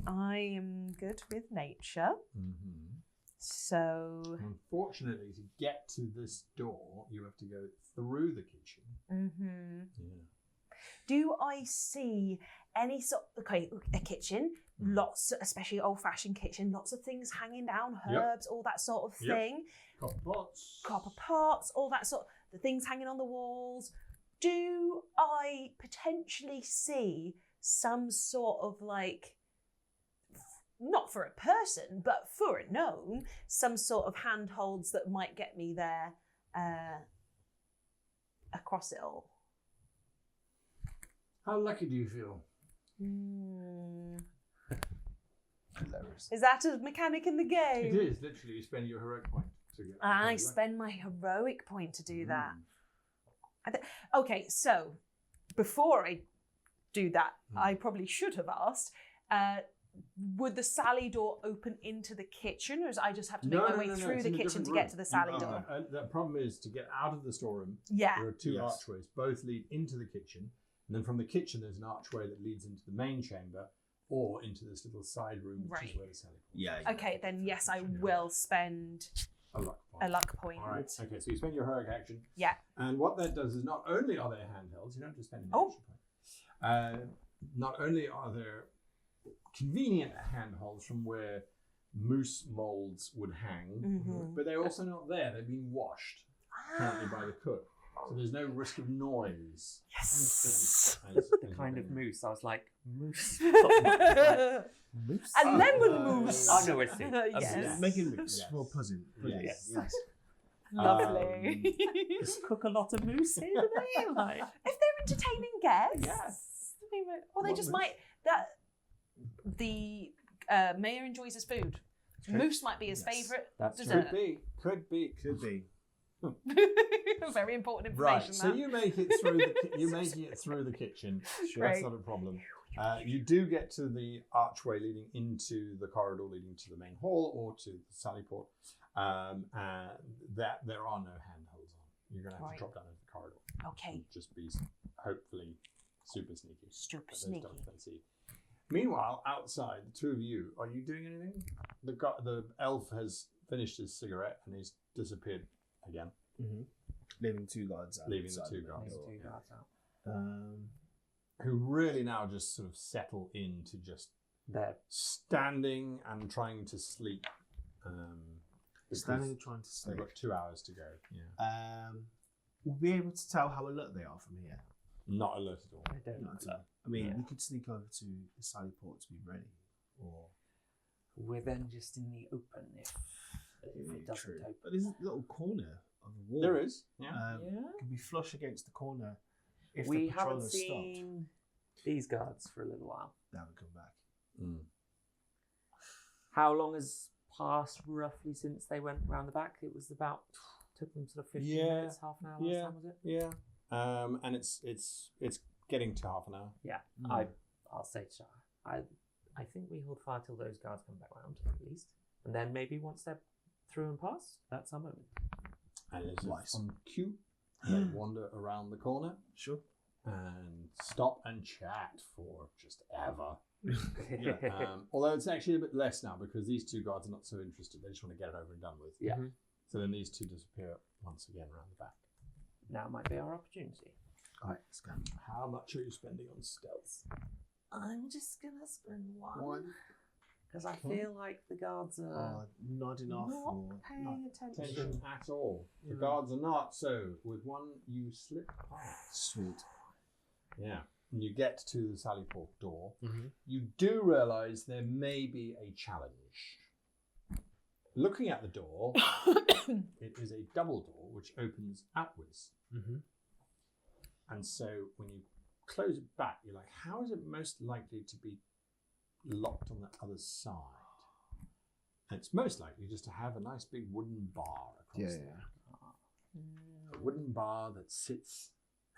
I am good with nature, Mm-hmm. so. Unfortunately, to get to this door, you have to go through the kitchen. Mm-hmm. Yeah. Do I see any sort? Okay, a kitchen, lots, especially old-fashioned kitchen, lots of things hanging down, Yep. herbs, all that sort of Yep. thing. Copper pots. Copper pots, all that sort. The things hanging on the walls. Do I potentially see some sort of like, not for a person, but for a gnome, some sort of handholds that might get me there across it all? How lucky do you feel? Hilarious. Is that a mechanic in the game? It is literally you spend your heroic point to get. I very spend my heroic point to do lucky. that. Okay, so before I do that, I probably should have asked, would the sally door open into the kitchen, or does I just have to make my way through it's the in a kitchen different to get room. to the sally You door? are- the problem is to get out of the storeroom. Yeah. There are two Yes. archways, both lead into the kitchen, and then from the kitchen there's an archway that leads into the main chamber or into this little side room, which is Right. where the sally point. Yeah. Okay, then yes, I will spend A luck point. a luck point. All right. Okay, so you spend your heroic action. Yeah. And what that does is not only are there handhelds, you don't just spend an Oh. action point. Not only are there convenient handholds from where moose molds would hang, Mhm. but they're also not there. They've been washed currently by the cook. So there's no risk of noise. Yes. The kind of moose. I was like, moose? A Moose? lemon mousse. Oh, no, it's Yes. Making mix Yes. for pudding. Yes. Yes. Lovely. Just cook a lot of moose here today. Like, If they're entertaining guests, Yes. or they What just moose? might the mayor enjoys his food. True. Moose might be his Yes. favourite That's true. dessert. Could be. Could be. Very important Right. information. So that. you make it through the kitchen. Sure. That's Great. not a problem. You do get to the archway leading into the corridor leading to the main hall or to the sally port. And that there are no handholds on. You're going to have Right. to drop down into the Okay. Just be hopefully super sneaky. Super But those sneaky. dogs don't see. Meanwhile, outside, the two of you, are you doing anything? The elf has finished his cigarette and he's disappeared again. Mm-hmm. Leaving two guards out. Leaving the two guards. Two guards out. Who really now just sort of settle into just There. standing and trying to sleep. Standing and trying to sleep. They've got 2 hours to go. Yeah. We'll be able to tell how alert they are from here. Not alert at all. I don't Not know. at all. I mean, Yeah. we could sneak over to the Sally Port to be ready. Or We're then just in the open if it doesn't true. open. But there's a little corner of the wall. There is. Yeah. Can be flush against the corner. If We the patrol haven't has seen these guards for a little while. stopped, they haven't come back. How long has passed roughly since they went round the back? It was about, took them sort of 15 Yeah. minutes, half an hour last time, was it? Yeah. And it's getting to half an hour. Yeah, Mm. I'll say so. I think we hold fire till those guards come back round, at least. And then maybe once they're through and past, that's our moment. And it's Nice. on cue. They wander around the corner Sure. and stop and chat for just ever. Although it's actually a bit less now because these two guards are not so interested. They just want to get it over and done with. Yeah. So then these two disappear once again around the back. Now might be our opportunity. All right, let's go. How much are you spending on stealth? I'm just going to spend one. One. Because I feel like the guards are Nodding off. not Or paying Attention attention. at all. The Yeah. guards are not. So with one, you slip past. Sweet. Yeah. And you get to the Sallyport door. Mm-hmm. You do realise there may be a challenge. Looking at the door, it is a double door which opens outwards. Mm-hmm. And so when you close it back, you're like, how is it most likely to be locked on the other side? And it's most likely just to have a nice big wooden bar across there. A wooden bar that sits,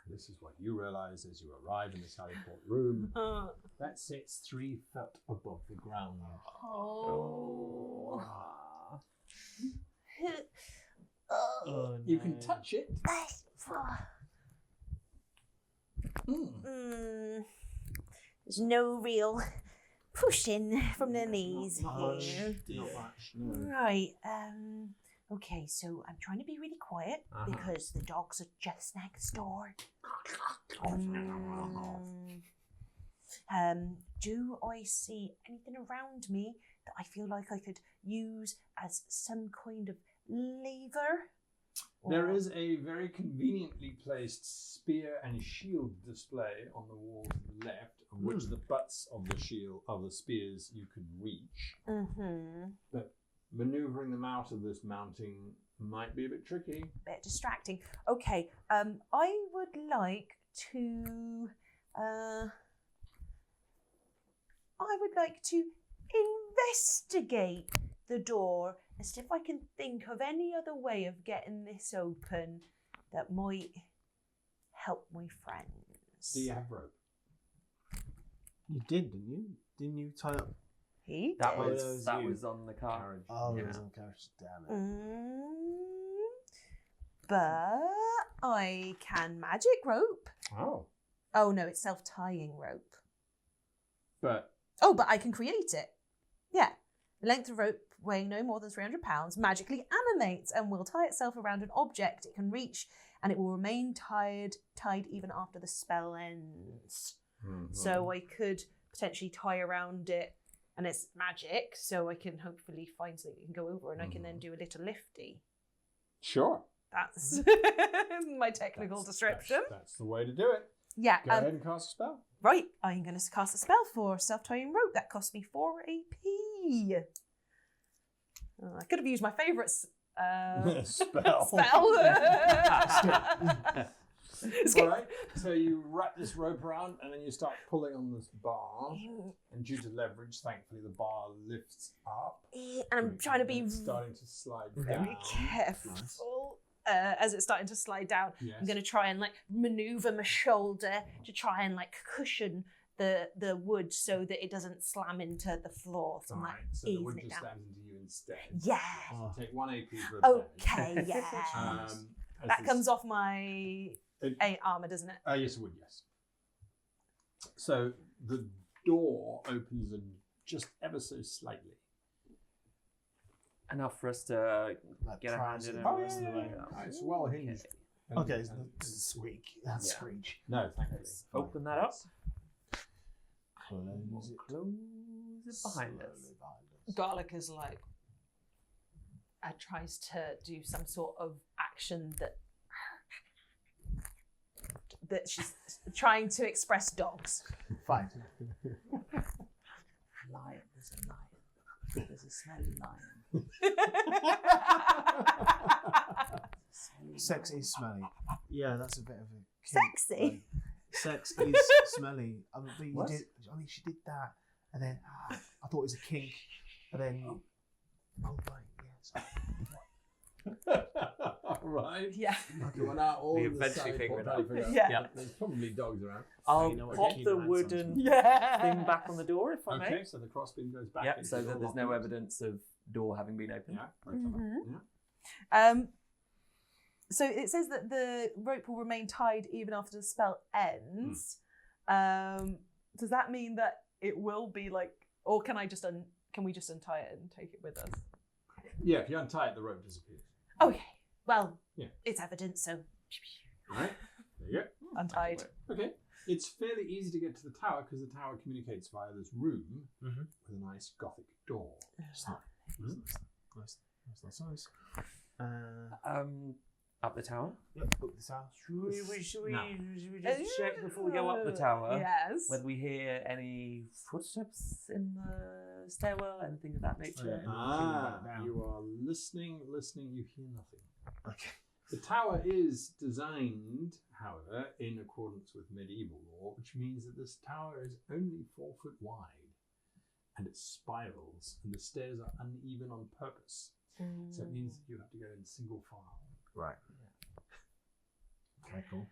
and this is what you realise as you arrive in the Sallyport room, that sits 3 foot above the ground. Oh. Oh, You can touch it. There's no real pushing from the knees Not here. much. No. Right. Okay, so I'm trying to be really quiet because the dogs are just next door. Do I see anything around me that I feel like I could use as some kind of lever? There is a very conveniently placed spear and shield display on the wall to the left, of which the butts of the spears you could reach. Mm-hmm. But manoeuvring them out of this mounting might be a bit tricky. Bit distracting. Okay, I would like to. I would like to investigate the door and see if I can think of any other way of getting this open that might help my friends. Do you have rope? You did, didn't you? Didn't you tie up? He That did. was you. on the car. Oh, Yeah. it was on carriage. Damn it. But I can magic rope. Oh. Oh no, it's self-tying rope. But Oh, but I can create it. Yeah. The length of rope weighing no more than 300 pounds magically animates and will tie itself around an object it can reach, and it will remain tied even after the spell ends. So I could potentially tie around it, and it's magic, so I can hopefully find something that can go over, and I can then do a little lifty. sure. That's my technical description. That's the way to do it. Yeah. Go ahead and cast a spell. Right, I'm going to cast a spell for self-tying rope. That cost me 4 AP. I could have used my favourite Spell. It's All right. So you wrap this rope around, and then you start pulling on this bar. And due to leverage, thankfully, the bar lifts up. And I'm trying to be It's starting to slide very down. careful as it's starting to slide down. Yes. I'm going to try and maneuver my shoulder to try and cushion the wood so that it doesn't slam into the floor. So I'm All right. So the wood easing it just down. slams into you instead. Yeah. So take 1 AP for a bend. Okay, yeah. As That this- comes off my A armor, doesn't it? Yes, it would, yes. So the door opens just ever so slightly. Enough for us to get our hand in it. Oh, yeah. It's well hinged. Okay, squeak. That's screech. No, thankfully. Open that up. Close it behind us. Garlic is like, tries to do some sort of action that she's trying to express dogs. Fine. Lion, there's a lion. There's a smelly lion. Sex is smelly. Yeah, that's a bit of a kink. Sexy? Sex is smelly. She did that, and then I thought it was a kink, and then Right. Yeah. Okay, well now all We the eventually side figure it plot out. figure Yeah. There's probably dogs around. I'll You know what pop the the key man wooden Yeah. thing back on the door if I may. Okay, so the crossbeam goes back. Yep, into so the that door there's no lock. evidence of door having been opened. Yeah. Right on that. Mhm. So it says that the rope will remain tied even after the spell ends. Does that mean that it will be like, or can I just can we just untie it and take it with us? Yeah, if you untie it, the rope disappears. Okay. Well, Yeah. it's evidence, so Right. There you go. untied. Okay. It's fairly easy to get to the tower because the tower communicates via this room Mhm. with a nice gothic door. Nice. Up the tower. Yep, up this house. Should we just Uh, check before we go up the tower Yes. whether we hear any footsteps in the stairwell, anything of that nature? You are listening, you hear nothing. Okay. The tower is designed, however, in accordance with medieval law, which means that this tower is only 4 foot wide and it spirals and the stairs are uneven on purpose. So it means that you have to go in single file. Right. Okay, cool.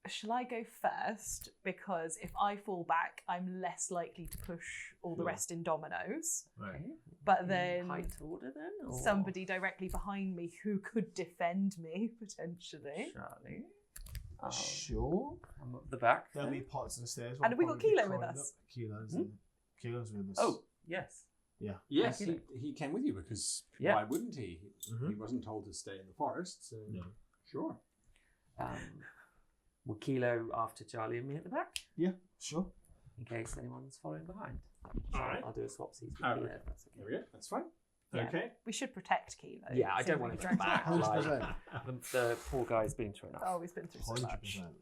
Shall I go first? Because if I fall back, I'm less likely to push all the rest in dominoes. Right. But then Height order then? Or somebody directly behind me who could defend me, potentially. Charlie. Sure. I'm up the back. There'll then. be parts of the stairs. And have we got probably Kilo with climbed us? up. Kilo's with us. Oh, yes. Yeah. Yes, Thank you. he came with you because Yeah. why wouldn't he? Mhm. He wasn't told to stay in the forest, so No. sure. Will Kilo after Charlie and me at the back, Yeah, sure. in case anyone's following behind. Alright. I'll do a swapsies with Oh, Kilo okay. if that's There okay. we go. That's fine. Yeah. Okay. We should protect Kilo. Yeah, I So don't we want to drag go him back. out. 100%. The poor guy's been through enough. Oh, he's been through so much. 100%.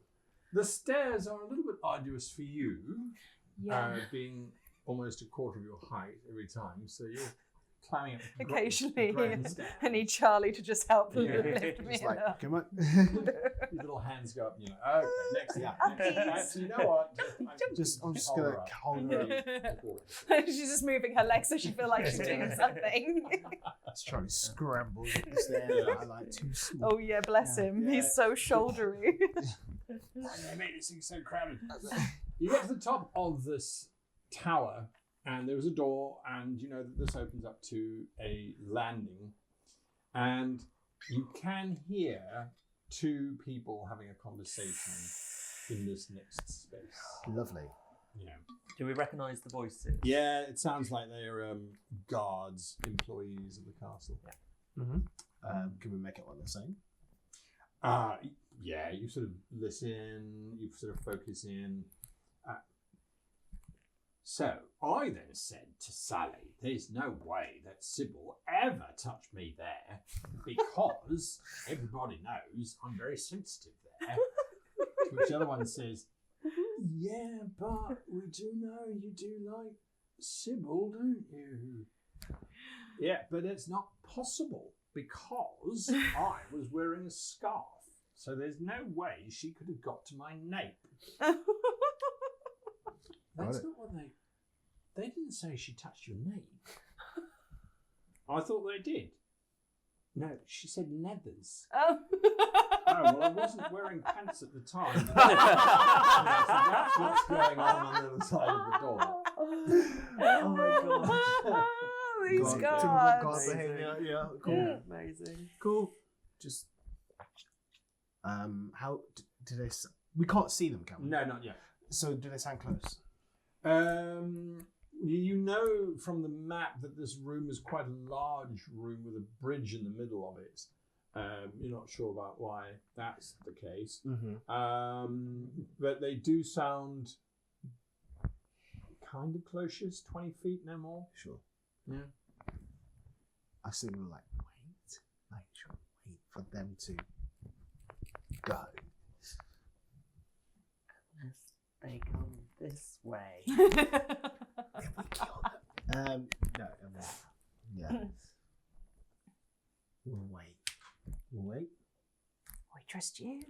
The stairs are a little bit arduous for you, Yeah. being almost a quarter of your height every time, so you're climbing up. Occasionally, grandstand. I need Charlie to just help Yeah. lift me It's like, up. come on. Your little hands go up, and you're like, okay, next thing. Yeah. Next, you know what? I'm just gonna hold her up. She's just moving her legs so she feels like she's doing something. Let's try to scramble up the stairs. I like too small. Oh yeah, bless him. Yeah. He's so shouldery. They made this thing so crowded. You get to the top of this tower, and there's a door, and you know that this opens up to a landing, and you can hear 2 people having a conversation in this next space. Lovely. Yeah. Do we recognise the voices? Yeah, it sounds like they're guards, employees of the castle. Can we make it what they're saying? Yeah, you sort of listen, you sort of focus in. So I then said to Sally, there's no way that Sybil ever touched me there because everybody knows I'm very sensitive there. To which the other one says, yeah, but we do know you do like Sybil, don't you? Yeah, but it's not possible because I was wearing a scarf. So there's no way she could have got to my nape. That's not what they didn't say she touched your nape. I thought they did. No, she said nethers. Oh. Oh, well, I wasn't wearing pants at the time. So that's what's going on the other side of the door. Oh my god. These God guards. behavior. Yeah, cool. Yeah, amazing. Cool. Just How do they? We can't see them, can we? No, not yet. So do they sound close? You know from the map that this room is quite a large room with a bridge in the middle of it. You're not sure about why that's the case. But they do sound kind of close, 20 feet, no more. Sure. Yeah. I think we're like, wait for them to go. Unless they come this way. No, yeah. We'll wait. We trust you.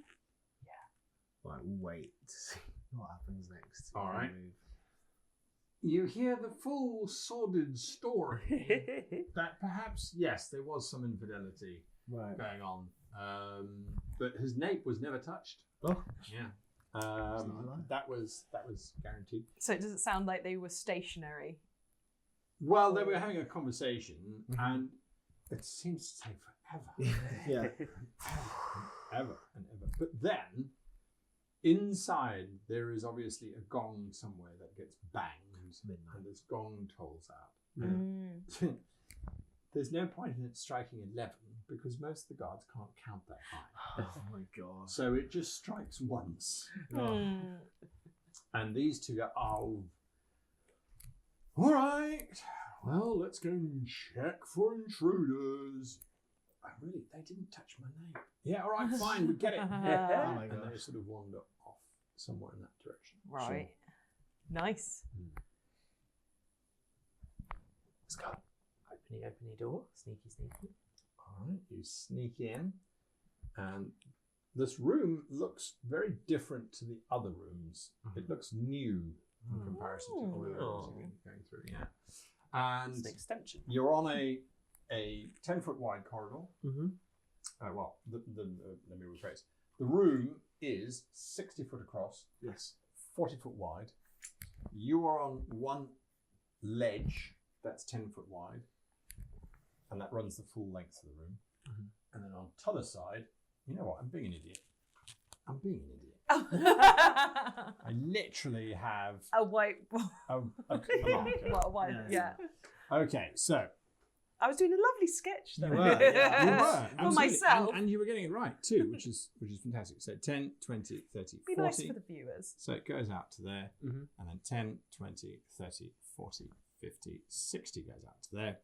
Right, we'll wait to see what happens next. All right. You hear the full sordid story that perhaps, yes, there was some infidelity going on, but his nape was never touched. Oh, yeah. That was guaranteed. So it doesn't sound like they were stationary. Well, they were having a conversation, and it seems to take forever. yeah. Ever and ever. But then, inside, there is obviously a gong somewhere that gets banged, and this gong tolls out. There's no point in it striking 11 because most of the guards can't count that high. Oh my god. So it just strikes once. And these two go, oh, all right, well, let's go and check for intruders. They didn't touch my name. Yeah, all right, fine, we get it. Oh my And god. they sort of wander off somewhere in that direction. Right. Nice. Let's go. Open door. Sneaky. All right, you sneak in, and this room looks very different to the other rooms. It looks new in comparison to all the rooms you've been going through. Yeah, and It's an extension. you're on a 10-foot wide corridor. Well, let me rephrase. The room is 60 foot across. Yes. 40 foot wide. You are on one ledge that's 10 foot wide, and that runs the full length of the room. And then on the other side, you know what? I'm being an idiot. I literally have A white. a marker. Yeah. Okay, so I was doing a lovely sketch though. you were, For absolutely. myself. And you were getting it right too, which is fantastic. So 10, 20, 30, Be 40. nice for the viewers. So it goes out to there, and then 10, 20, 30, 40, 50, 60 goes out to there.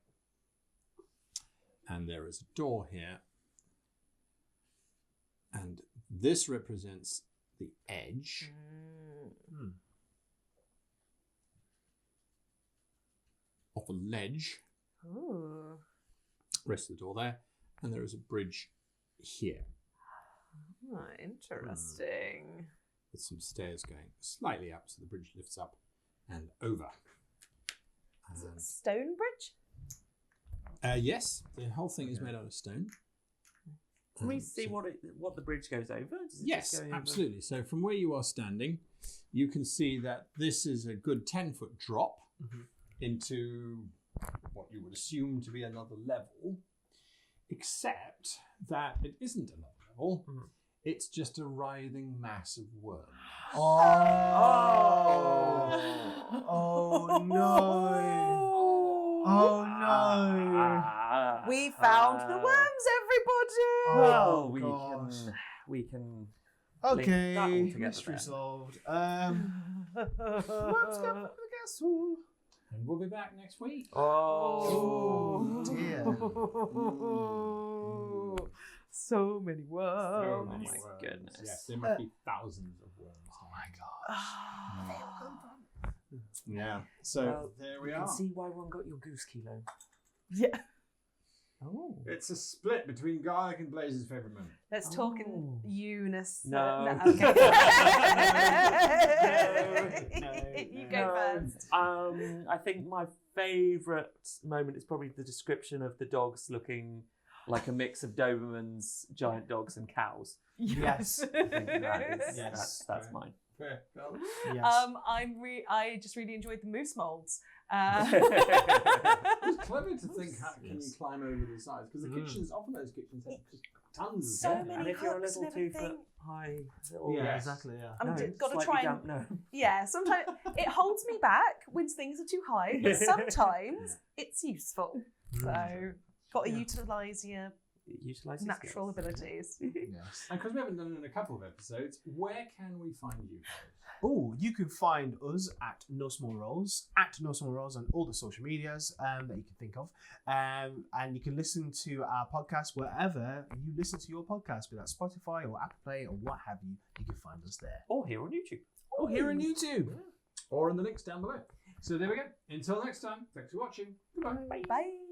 And there is a door here. And this represents the edge. Of a ledge. Ooh. Rest of the door there. And there is a bridge here. Oh, interesting. With some stairs going slightly up, so the bridge lifts up and over. Stone bridge? Yes, the whole thing is made out of stone. Can we see what the bridge goes over? Does it Yes, just go over? absolutely. So from where you are standing, you can see that this is a good 10-foot drop into what you would assume to be another level, except that it isn't another level. It's just a writhing mass of worms. Oh no! Oh no! We found the worms, everybody! Well, gosh. we can. Okay, that all together mystery then. solved. Let's go for the castle. And we'll be back next week. Oh dear. So many worms. So many my worms. goodness. Yes, there must be thousands of worms. Oh my gosh. Yeah. So Well, there we you are. can see why one got your goose kilo. Yeah. Oh. It's a split between Garlic and Blaze's favourite moment. Let's talk in unison. No. Okay. No, You go first. I think my favourite moment is probably the description of the dogs looking like a mix of Dobermans, giant dogs, and cows. Yes. I think that is, Yes. that's mine. Fair. Garlic? Yes. I just really enjoyed the moose molds. It's clever to think how can you climb over the sides because the kitchens, often those kitchens have just tons. So of them. many And if you're a hooks little and 2 everything. foot high, little Yeah, Yes. exactly. Yeah. I'm no, got to slightly try and damp gnome. yeah. Sometimes it holds me back when things are too high, but sometimes it's useful. So got to utilise your Utilise your natural skills. abilities. Yes. And because we haven't done it in a couple of episodes, where can we find you guys? Oh, you can find us at No Small Rolls, on all the social medias that you can think of. And you can listen to our podcast wherever you listen to your podcast, be that Spotify or Apple Play or what have you. You can find us there. Or here on YouTube. Or here on YouTube. Or in the links down below. So there we go. Until next time, thanks for watching. Goodbye. Bye.